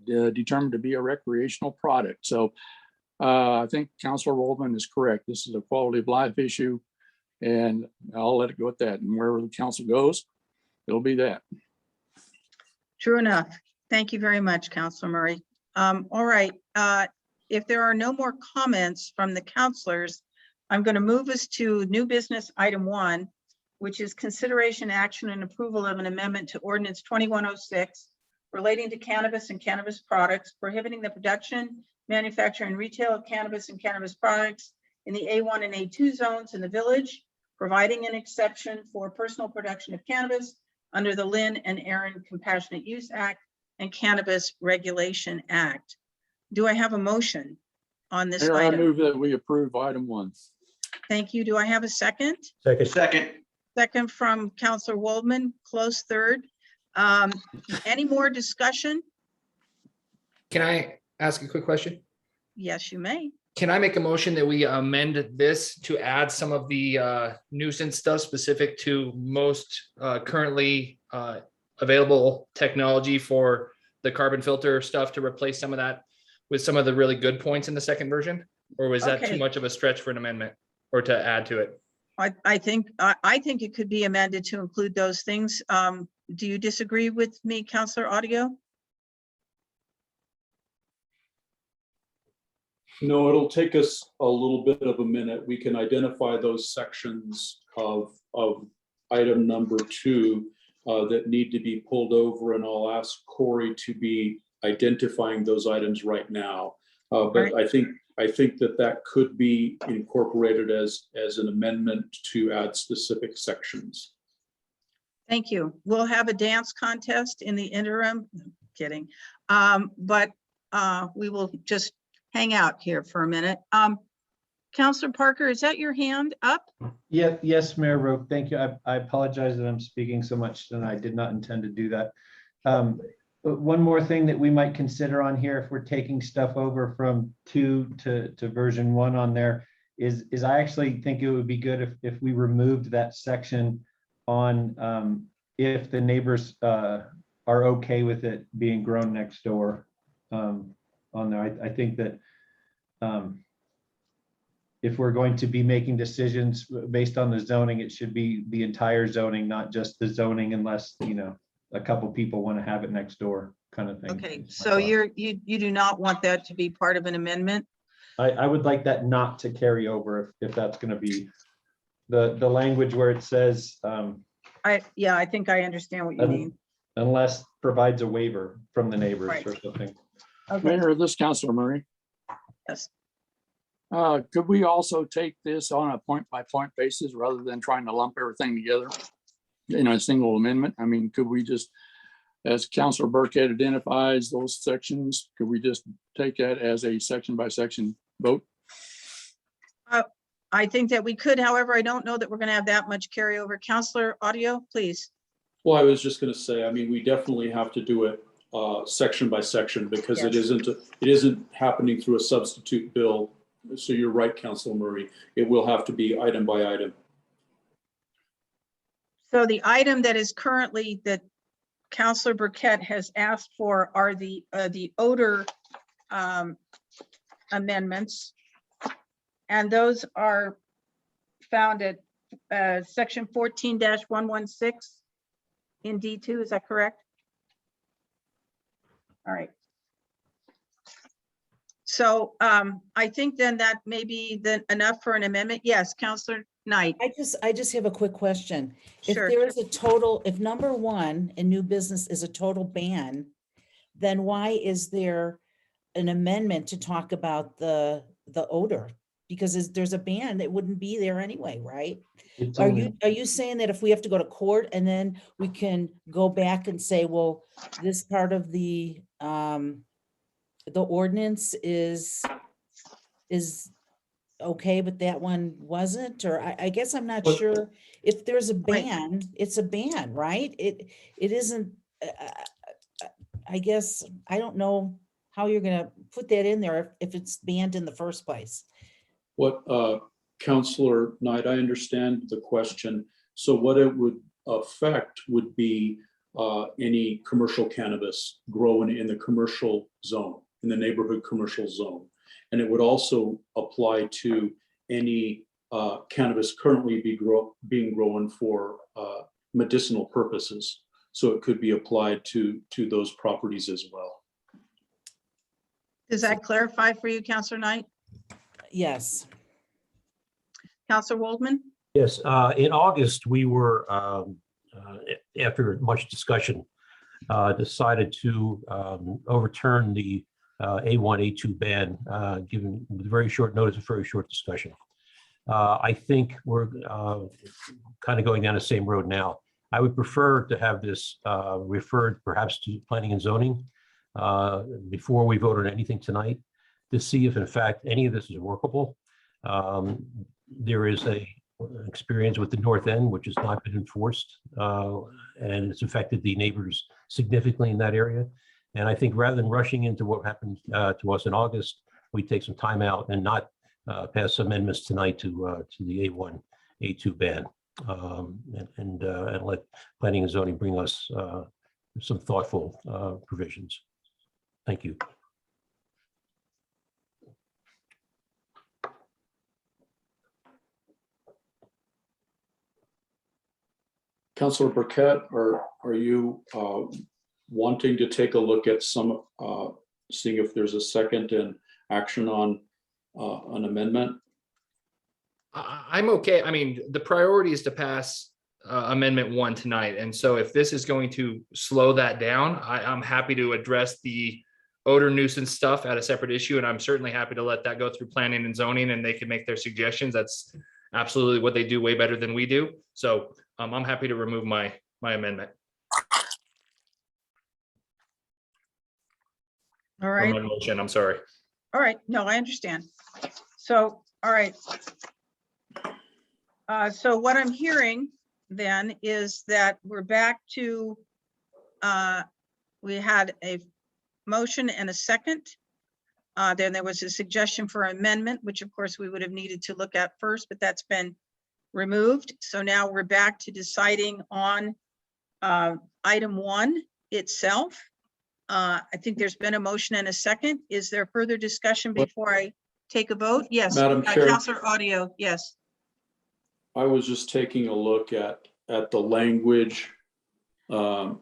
determined to be a recreational product. So I think Councilor Waldman is correct. This is a quality of life issue, and I'll let it go at that. And wherever the council goes, it'll be that. True enough. Thank you very much, Councilor Murray. All right. If there are no more comments from the councilors, I'm going to move us to new business item 1, which is consideration, action, and approval of an amendment to Ordinance 2106 relating to cannabis and cannabis products, prohibiting the production, manufacture, and retail of cannabis and cannabis products in the A1 and A2 zones in the village, providing an exception for personal production of cannabis under the Lynn and Aaron Compassionate Use Act and Cannabis Regulation Act. Do I have a motion on this I item? move that we approve item 1. Thank you. Do I have a second? Second. Second from Councilor Waldman, close third. Any more discussion? Can I ask a quick question? Yes, you may. Can I make a motion that we amend this to add some of the nuisance stuff specific to most currently available technology for the carbon filter stuff, to replace some of that with some of the really good points in the second version? Or was that too much of a stretch for an amendment or to add to it? I think it could be amended to include those things. Do you disagree with me, Councilor Audio? No, it'll take us a little bit of a minute. We can identify those sections of item number 2 that need to be pulled over, and I'll ask Corey to be identifying those items right now. But Right. I think that could be incorporated as an amendment to add specific sections. Thank you. We'll have a dance contest in the interim. No, kidding. But we will just hang out here for a minute. Councilor Parker, is that your hand up? Yeah, yes, Mayor Rowe, thank you. I apologize that I'm speaking so much and I did not intend to do that. But one more thing that we might consider on here, if we're taking stuff over from 2 to version 1 on there, is I actually think it would be good if we removed that section on if the neighbors are okay with it being grown next door on there. I think that if we're going to be making decisions based on the zoning, it should be the entire zoning, not just the zoning, unless, you know, a couple people want to have it next door kind of thing. Okay, is my so thought. you do not want that to be part of an amendment? I would like that not to carry over if that's going to be the language where it says, I think I understand what you mean. unless provides a waiver from the neighbors Right. or something. Okay, Mayor, this is Councilor Murray. yes. Could we also take this on a point by point basis rather than trying to lump everything together in a single amendment? I mean, could we just, as Councilor Burkett identifies those sections, could we just take that as a section by section vote? I think that we could, however, I don't know that we're going to have that much carryover. Counselor Audio, please. Well, I was just going to say, I mean, we definitely have to do it section by section because it Yes. isn't happening through a substitute bill. So you're right, Councilor Murray. It will have to be item by item. So the item that is currently that Counselor Burkett has asked for are the odor amendments. And those are found at section 14-116 in D2, is that correct? All right. So I think then that may be then enough for an amendment. Yes, Counselor Knight. I just have a quick question. If Sure. there is a total, if number one in new business is a total ban, then why is there an amendment to talk about the odor? Because there's a ban that wouldn't be there anyway, right? It's Are only- you saying that if we have to go to court and then we can go back and say, well, this part of the ordinance is okay, but that one wasn't? Or I guess I'm not But- sure. If there's a ban, it's a ban, right? It isn't, I guess, I don't know how you're gonna put that in there if it's banned in the first place. What, Councilor Knight, I understand the question. So what it would affect would be any commercial cannabis grown in the commercial zone, in the neighborhood commercial zone. And it would also apply to any cannabis currently being grown for medicinal purposes. So it could be applied to those properties as well. Does that clarify for you, Counselor Knight? Yes. Counselor Waldman? Yes, in August, we were, after much discussion, decided to overturn the A1, A2 ban, given with very short notice, a very short discussion. I think we're kind of going down the same road now. I would prefer to have this referred perhaps to planning and zoning before we vote on anything tonight, to see if in fact any of this is workable. There is an experience with the North End, which has not been enforced, and it's affected the neighbors significantly in that area. And I think rather than rushing into what happened to us in August, we take some time out and not pass amendments tonight to the A1, A2 ban, and let planning and zoning bring us some thoughtful provisions. Thank you. Councilor Burkett, are you wanting to take a look at some, seeing if there's a second in action on an amendment? I'm okay. I mean, the priority is to pass Amendment 1 tonight. And so if this is going to slow that down, I'm happy to address the odor nuisance stuff at a separate issue. And I'm certainly happy to let that go through planning and zoning and they can make their suggestions. That's absolutely what they do way better than we do. So I'm happy to remove my amendment. All Or right. my motion, I'm sorry. All right, no, I understand. So, all right. So what I'm hearing then is that we're back to, we had a motion and a second. Then there was a suggestion for amendment, which of course we would have needed to look at first, but that's been removed. So now we're back to deciding on item 1 itself. I think there's been a motion and a second. Is there further discussion before I take a vote? Yes. Madam Chair. Counselor Audio, yes. I was just taking a look at the language in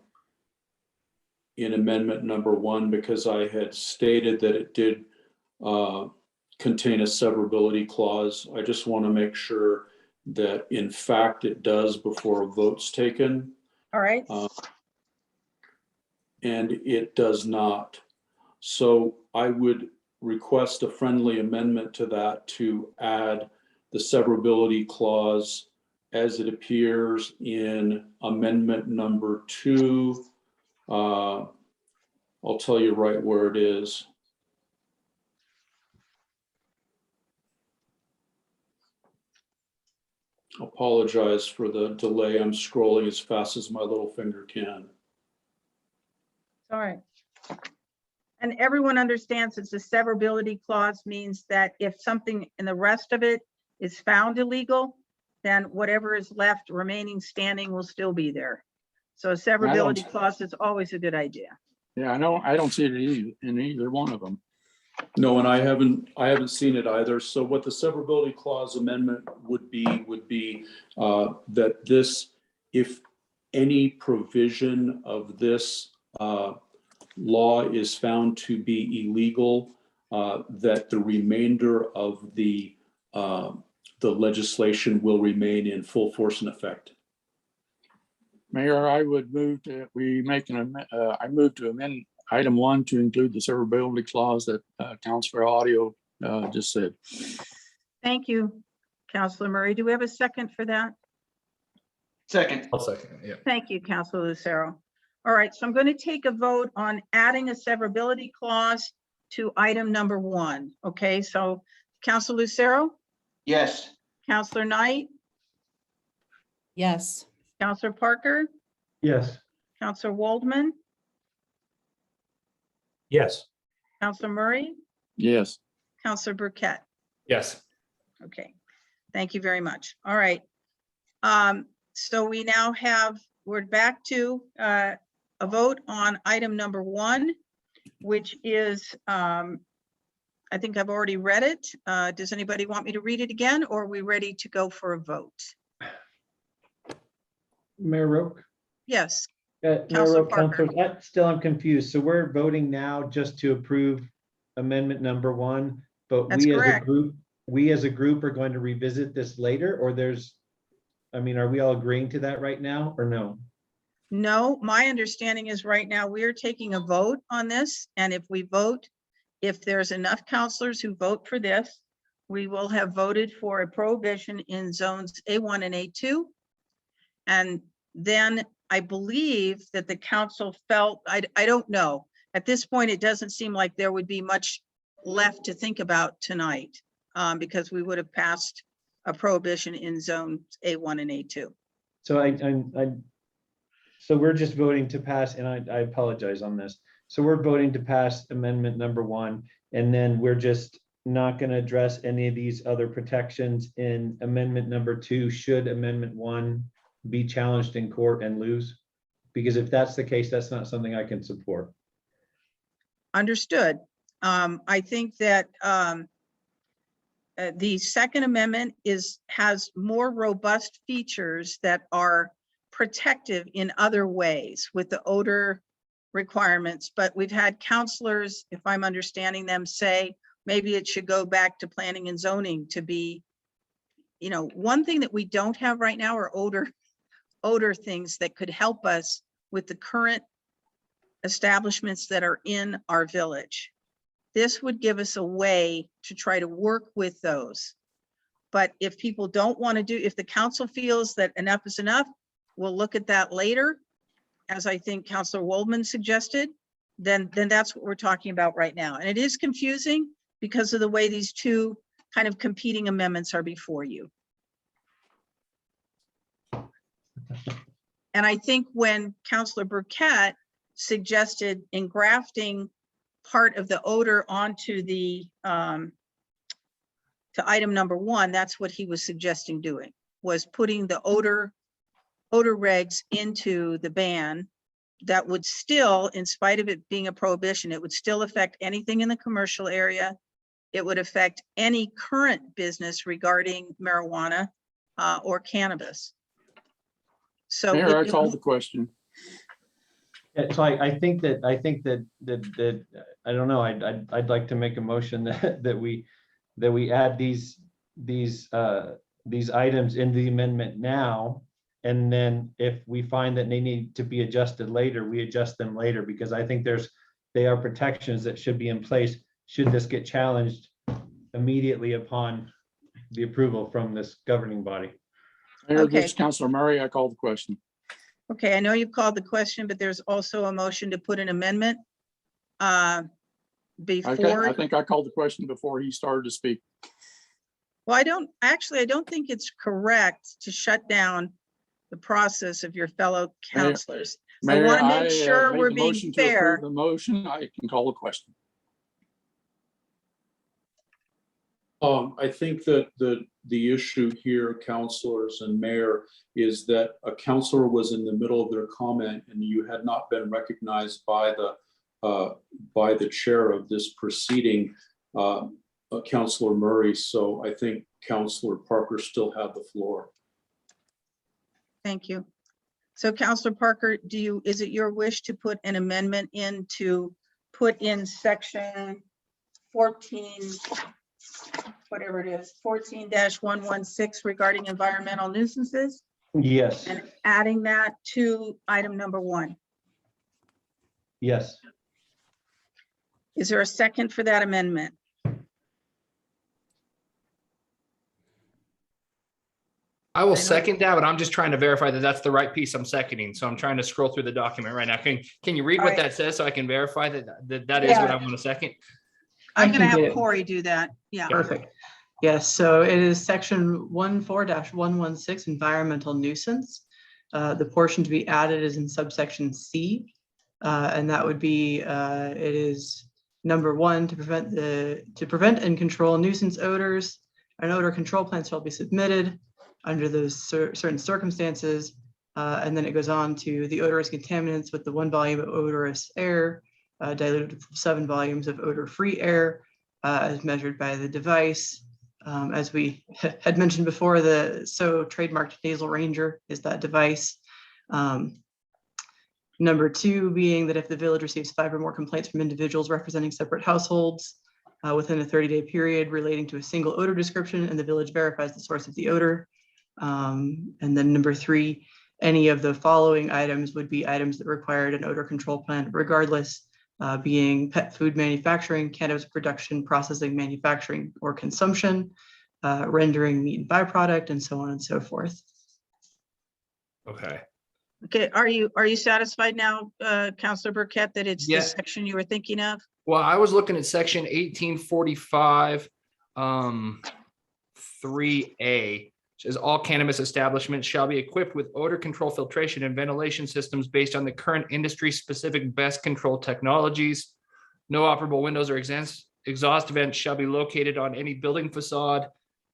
amendment number 1, because I had stated that it did contain a severability clause. I just want to make sure that in fact it does before a vote's taken. All right. And it does not. So I would request a friendly amendment to that to add the severability clause as it appears in amendment number 2. I'll tell you right where it is. Apologize for the delay. I'm scrolling as fast as my little finger can. All right. And everyone understands it's a severability clause means that if something in the rest of it is found illegal, then whatever is left remaining standing will still be there. So a severability clause is always a good idea. Yeah, I know. I don't see it in either one of them. No, and I haven't seen it either. So what the severability clause amendment would be that this, if any provision of this law is found to be illegal, that the remainder of the legislation will remain in full force and effect. Mayor, I would move that we make I move to amend item 1 to include the severability clause that Councilor Audio just said. Thank you, Councilor Murray. Do we have a second for that? Second. I'll second it, yeah. Thank you, Councilor Lucero. All right, so I'm going to take a vote on adding a severability clause to item number 1. Okay, so Councilor Lucero, Yes. Councilor Knight, Yes. Councilor Parker, Yes. Councilor Waldman, Yes. Councilor Murray, Yes. Councilor Burkett. Yes. Okay, thank you very much. All right. So we now we're back to a vote on item number 1, which is, I think I've already read it. Does anybody want me to read it again, or are we ready to go for a vote? Mayor Roque? Yes. Mayor Councilor Roque, Parker. still I'm confused. So we're voting now just to approve amendment number 1, but That's correct. we as a group are going to revisit this later, or are we all agreeing to that right now or no? No, my understanding is right now we are taking a vote on this, and if there's enough counselors who vote for this, we will have voted for a prohibition in zones A1 and A2. And then I believe that the council felt, I don't know. At this point, it doesn't seem like there would be much left to think about tonight, because we would have passed a prohibition in zones A1 and A2. So so we're just voting to pass, and I apologize on this. So we're voting to pass amendment number 1, and then we're just not going to address any of these other protections in amendment number 2, should amendment 1 be challenged in court and lose? Because if that's the case, that's not something I can support. Understood. I think that the Second Amendment has more robust features that are protective in other ways with the odor requirements, but we've had counselors, if I'm understanding them, say maybe it should go back to planning and zoning to be, one thing that we don't have right now are odor things that could help us with the current establishments that are in our village. This would give us a way to try to work with those. But if people don't want to if the council feels that enough is enough, we'll look at that later, as I think Councilor Waldman suggested, then that's what we're talking about right now. And it is confusing because of the way these two kind of competing amendments are before you. And I think when Councilor Burkett suggested engrafting part of the odor onto the to item number 1, that's what he was suggesting doing, was putting the odor regs into the ban that would still, in spite of it being a prohibition, it would still affect anything in the commercial area. it would affect any current business regarding marijuana or cannabis. So Mayor, I would called you- the question. Yeah, so I think that I don't know, I'd like to make a motion that we add these items in the amendment now. And then if we find that they need to be adjusted later, we adjust them later, because I think they are protections that should be in place should this get challenged immediately upon the approval from this governing body. Mayor, Okay. this is Councilor Murray. I called the question. Okay, I know you called the question, but there's also a motion to put an amendment before. I think I called the question before he started to speak. Well, I don't think it's correct to shut down the process of your fellow counselors. I Mayor, want to make I, sure made we're the being motion to approve fair. the motion. I can call the question. I think that the issue here, councilors and mayor, is that a councilor was in the middle of their comment and you had not been recognized by the chair of this proceeding, Councilor Murray. So I think Councilor Parker still had the floor. Thank you. So Counselor Parker, is it your wish to put an amendment in to put in section 14, whatever it is, 14-116 regarding environmental nuisances, Yes, and adding that to item number 1? yes. Is there a second for that amendment? I will second that, but I'm just trying to verify that that's the right piece I'm seconding. So I'm trying to scroll through the document right now. Can you read what that says so I can verify that is what I want to second? I'm I going to can get have it. Corey do that. Yeah. Perfect. Yes, so it is section 14-116, environmental nuisance. The portion to be added is in subsection C, and that would be, it is number 1, to prevent and control nuisance odors. An odor control plan shall be submitted under those certain circumstances. And then it goes on to the odorous contaminants with the 1 volume of odorous air diluted with 7 volumes of odor-free air as measured by the device. As we had mentioned before, the trademarked Nasal Ranger is that device. Number 2 being that if the village receives 5 or more complaints from individuals representing separate households within a 30-day period relating to a single odor description, and the village verifies the source of the odor. And then number 3, any of the following items would be items that required an odor control plan regardless, being pet food manufacturing, cannabis production, processing, manufacturing, or consumption, rendering meat and byproduct, and so on and so forth. Okay. Okay, are you satisfied now, Counselor Burkett, that it's the section you were thinking of? Well, I was looking at section 1845, 3A. Says all cannabis establishments shall be equipped with odor control filtration and ventilation systems based on the current industry specific best control technologies. No operable windows or exhaust vents shall be located on any building facade.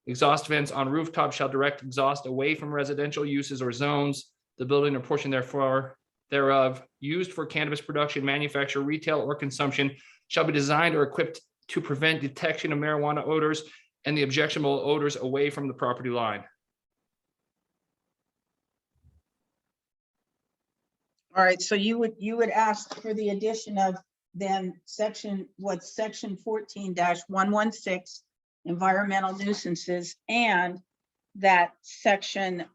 Exhaust vents on rooftop shall direct exhaust away from residential uses or zones. The building or portion thereof used for cannabis production, manufacture, retail, or consumption shall be designed or equipped to prevent detection of marijuana odors and the objectionable odors away from the property line. All right, so you would ask for the addition of then section 14-116, environmental nuisances, and that section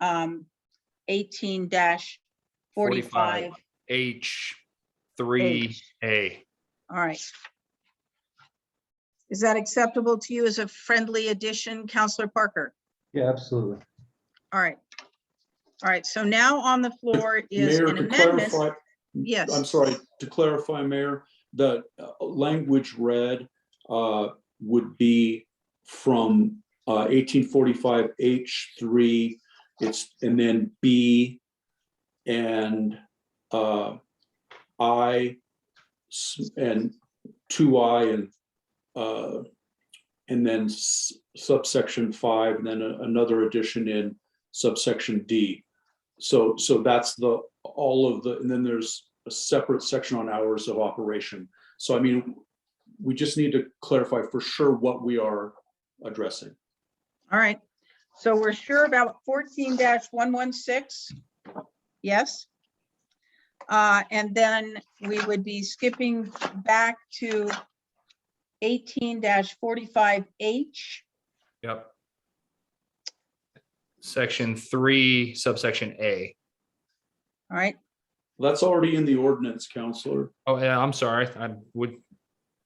18-45 H3A. All right. Is that acceptable to you as a friendly addition, Counselor Parker? Yeah, absolutely. All right. All right, so now on the floor is Mayor, an to amendment. clarify, Yes. I'm sorry, to clarify, Mayor, the language read would be from 1845 H3, and then B and I and 2I and then subsection 5, and then another addition in subsection D. So that's all of the, and then there's a separate section on hours of operation. So I mean, we just need to clarify for sure what we are addressing. All right. So we're sure about 14-116. Yes. And then we would be skipping back to 18-45H. Yep. Section 3, subsection A. All right. That's already in the ordinance, Counselor. Oh, yeah, I'm sorry. I would,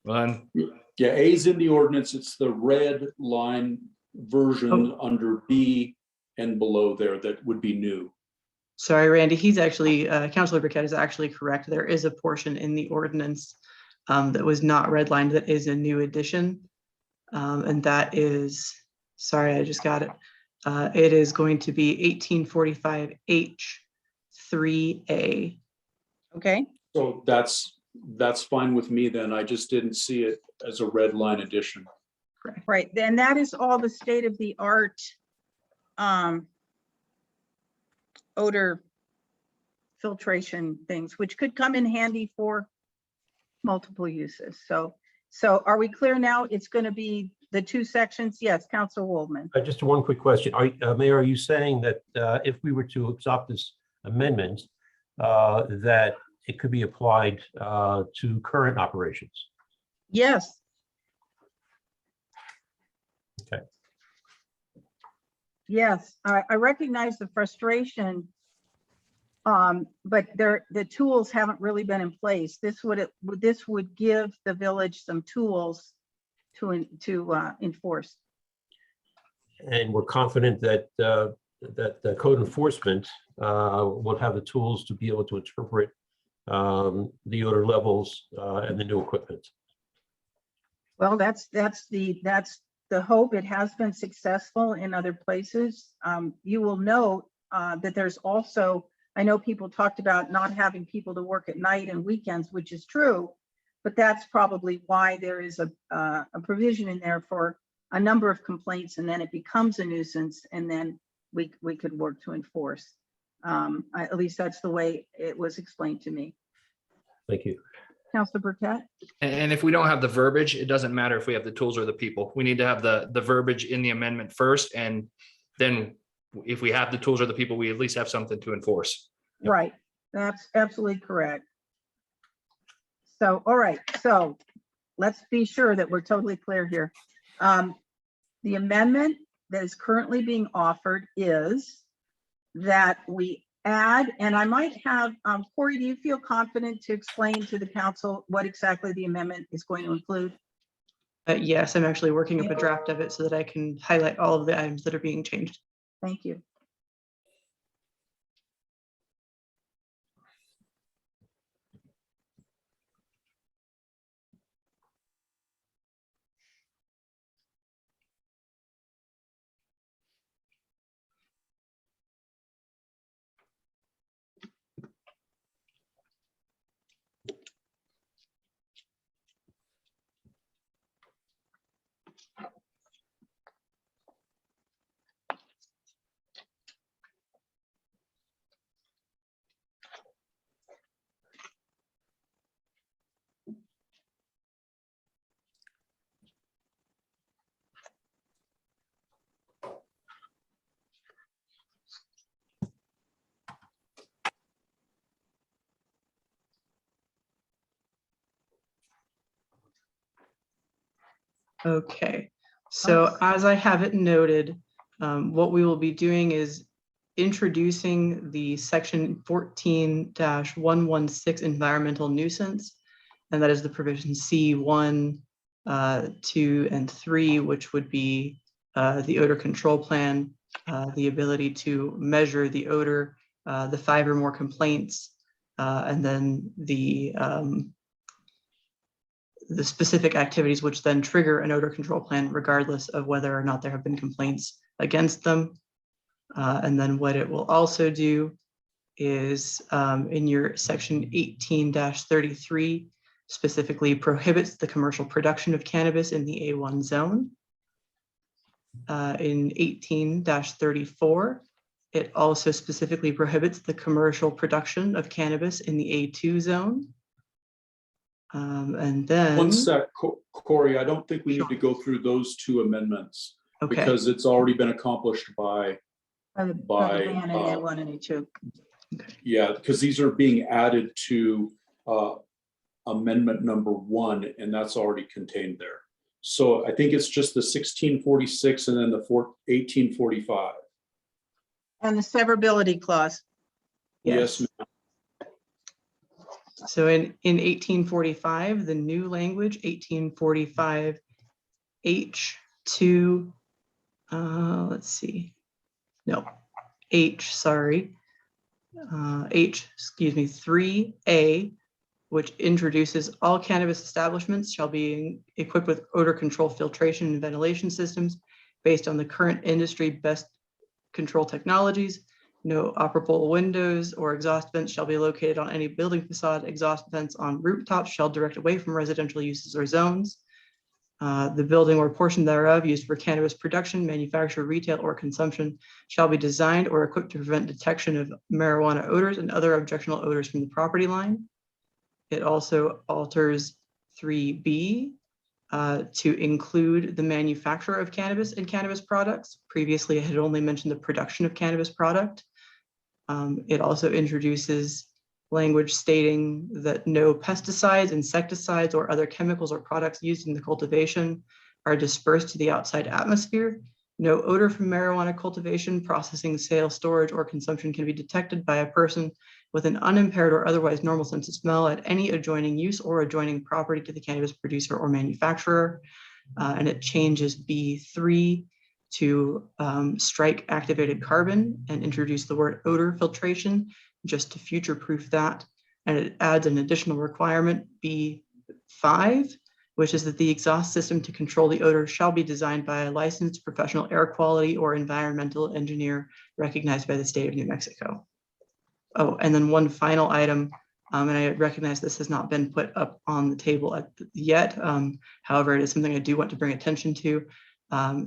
well, Yeah, A is in the ordinance. It's the red line version under B and below there that would be new. Sorry, Randy, he's actually, Councilor Burkett is actually correct. There is a portion in the ordinance that was not redlined that is a new addition. And that is, sorry, I just got it. It is going to be 1845H 3A. Okay. So that's fine with me then. I just didn't see it as a red line addition. Right. Then that is all the state of the art odor filtration things, which could come in handy for multiple uses. So are we clear now? It's going to be the two sections. Yes, Council Waldman. Just one quick question. Mayor, are you saying that if we were to adopt this amendment, that it could be applied to current operations? Yes. Okay. Yes, I recognize the frustration, but the tools haven't really been in place. This would give the village some tools to enforce. And we're confident that that the code enforcement will have the tools to be able to interpret the odor levels and the new equipment. Well, that's the hope. It has been successful in other places. You will note that there's also, I know people talked about not having people to work at night and weekends, which is true, but that's probably why there is a provision in there for a number of complaints, and then it becomes a nuisance, and then we could work to enforce. At least that's the way it was explained to me. Thank you. Councilor Burkett? and if we don't have the verbiage, it doesn't matter if we have the tools or the people. We need to have the verbiage in the amendment first, and then if we have the tools or the people, we at least have something to enforce. Right, that's absolutely correct. So, all right, so let's be sure that we're totally clear here. The amendment that is currently being offered is that we add, and I might have, Corey, do you feel confident to explain to the council what exactly the amendment is going to include? Yes, I'm actually working up a draft of it so that I can highlight all of the items that are being changed. Thank you. Okay, so as I have it noted, what we will be doing is introducing the section 14-116 environmental nuisance, and that is the provision C1, 2, and 3, which would be the odor control plan, the ability to measure the odor, the 5 or more complaints, and then the specific activities which then trigger an odor control plan regardless of whether or not there have been complaints against them. And then what it will also do is in your section 18-33 specifically prohibits the commercial production of cannabis in the A1 zone. In 18-34, it also specifically prohibits the commercial production of cannabis in the A2 zone. And then. One sec, Corey, I don't think we need to go through those two amendments Okay. because it's already been accomplished by, By ban in A1 and A2. yeah, because these are being added to amendment number 1, and that's already contained there. So I think it's just the 1646 and then the 1845. And the severability clause. Yes, ma'am. So in 1845, the new language, 1845 H2, let's see, no, H, sorry, excuse me, 3A, which introduces all cannabis establishments shall be equipped with odor control filtration and ventilation systems based on the current industry best control technologies. No operable windows or exhaust vents shall be located on any building facade. Exhaust vents on rooftops shall direct away from residential uses or zones. The building or portion thereof used for cannabis production, manufacture, retail, or consumption shall be designed or equipped to prevent detection of marijuana odors and other objectionable odors from the property line. It also alters 3B to include the manufacture of cannabis and cannabis products. Previously, it had only mentioned the production of cannabis product. It also introduces language stating that no pesticides, insecticides, or other chemicals or products used in the cultivation are dispersed to the outside atmosphere. No odor from marijuana cultivation, processing, sale, storage, or consumption can be detected by a person with an unimpaired or otherwise normal sense of smell at any adjoining use or adjoining property to the cannabis producer or manufacturer. And it changes B3 to strike activated carbon and introduce the word odor filtration just to future-proof that. And it adds an additional requirement, B5, which is that the exhaust system to control the odor shall be designed by a licensed professional air quality or environmental engineer recognized by the state of New Mexico. Oh, and then one final item, and I recognize this has not been put up on the table yet. However, it is something I do want to bring attention to.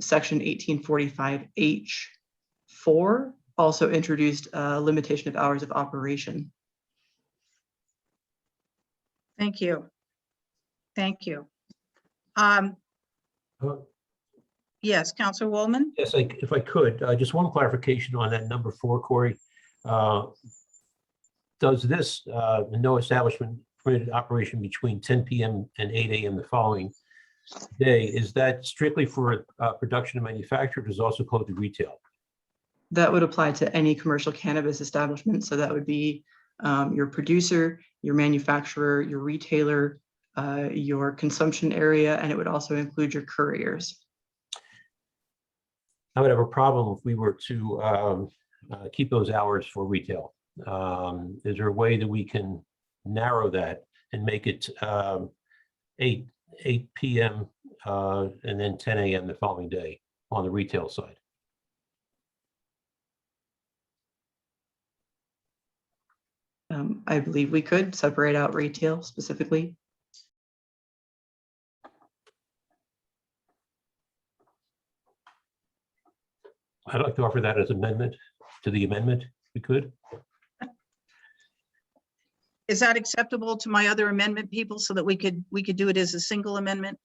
Section 1845H4 also introduced a limitation of hours of operation. Thank you. Thank you. Yes, Councilor Woolman? Yes, if I could, just one clarification on that number 4, Corey. Does this no establishment permitted operation between 10 p.m. and 8 a.m. the following day, is that strictly for production and manufacture, or does it also close to retail? That would apply to any commercial cannabis establishment. So that would be your producer, your manufacturer, your retailer, your consumption area, and it would also include your couriers. I would have a problem if we were to keep those hours for retail. Is there a way that we can narrow that and make it 8 p.m. And then 10 a.m. the following day on the retail side? I believe we could separate out retail specifically. I'd like to offer that as amendment to the amendment, if we could. Is that acceptable to my other amendment people so that we could do it as a single amendment?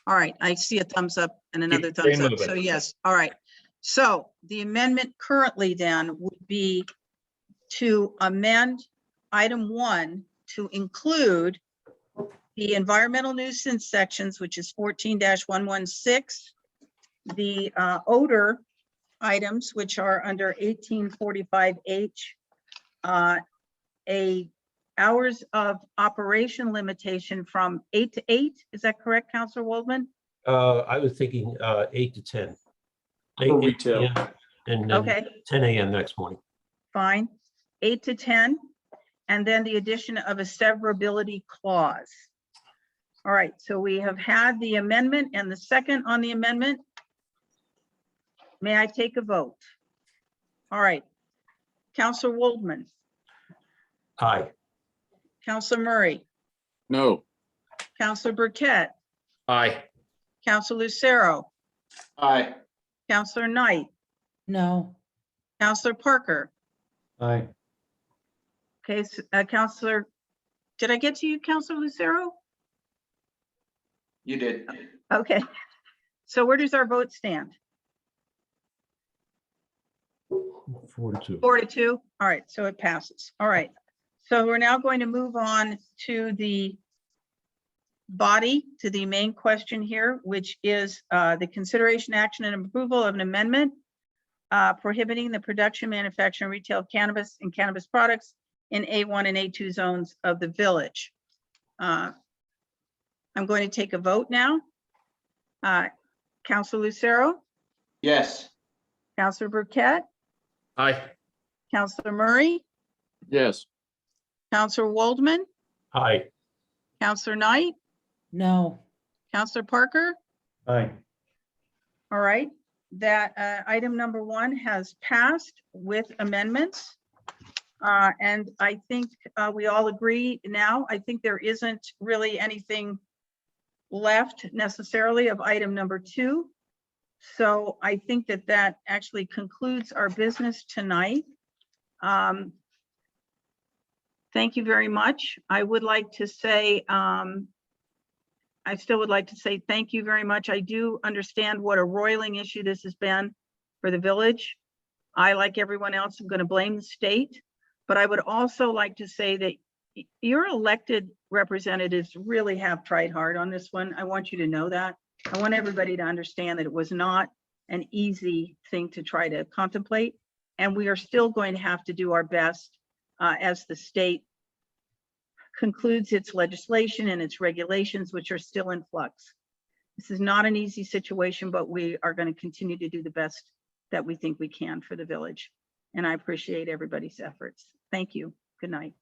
All right, I see a thumbs up and another thumbs up. So yes, all right. So the amendment currently then would be to amend item 1 to include the environmental nuisance sections, which is 14-116, the odor items, which are under 1845H, a hours of operation limitation from 8 to 8. Is that correct, Councilor Waldman? I was thinking 8 to 10. For retail. And then Okay. 10 a.m. next morning. Fine. 8 to 10. And then the addition of a severability clause. All right, so we have had the amendment and the second on the amendment. May I take a vote? All right. Councilor Waldman, Aye. Councilor Murray, No. Councilor Burkett, Aye. Councilor Lucero, Aye. Councilor Knight, No. Councilor Parker. Aye. Okay, Councilor Did I get to you, Councilor Lucero? You did. Okay. So where does our vote stand? 4-2. 4-2. All right, so it passes. All right. So we're now going to move on to the body, to the main question here, which is the consideration, action, and approval of an amendment prohibiting the production, manufacture, and retail of cannabis and cannabis products in A1 and A2 zones of the village. I'm going to take a vote now. Councilor Lucero, Yes. Councilor Burkett, Aye. Councilor Murray, Yes. Councilor Waldman, Aye. Councilor Knight, No. Councilor Parker. Aye. All right, that item number 1 has passed with amendments. And I think we all agree now. I think there isn't really anything left necessarily of item number 2. So I think that that actually concludes our business tonight. Thank you very much. I would like to say, I still would like to say thank you very much. I do understand what a roiling issue this has been for the village. I, like everyone else, am going to blame the state, but I would also like to say that your elected representatives really have tried hard on this one. I want you to know that. I want everybody to understand that it was not an easy thing to try to contemplate, and we are still going to have to do our best as the state concludes its legislation and its regulations, which are still in flux. This is not an easy situation, but we are going to continue to do the best that we think we can for the village. And I appreciate everybody's efforts. Thank you. Good night.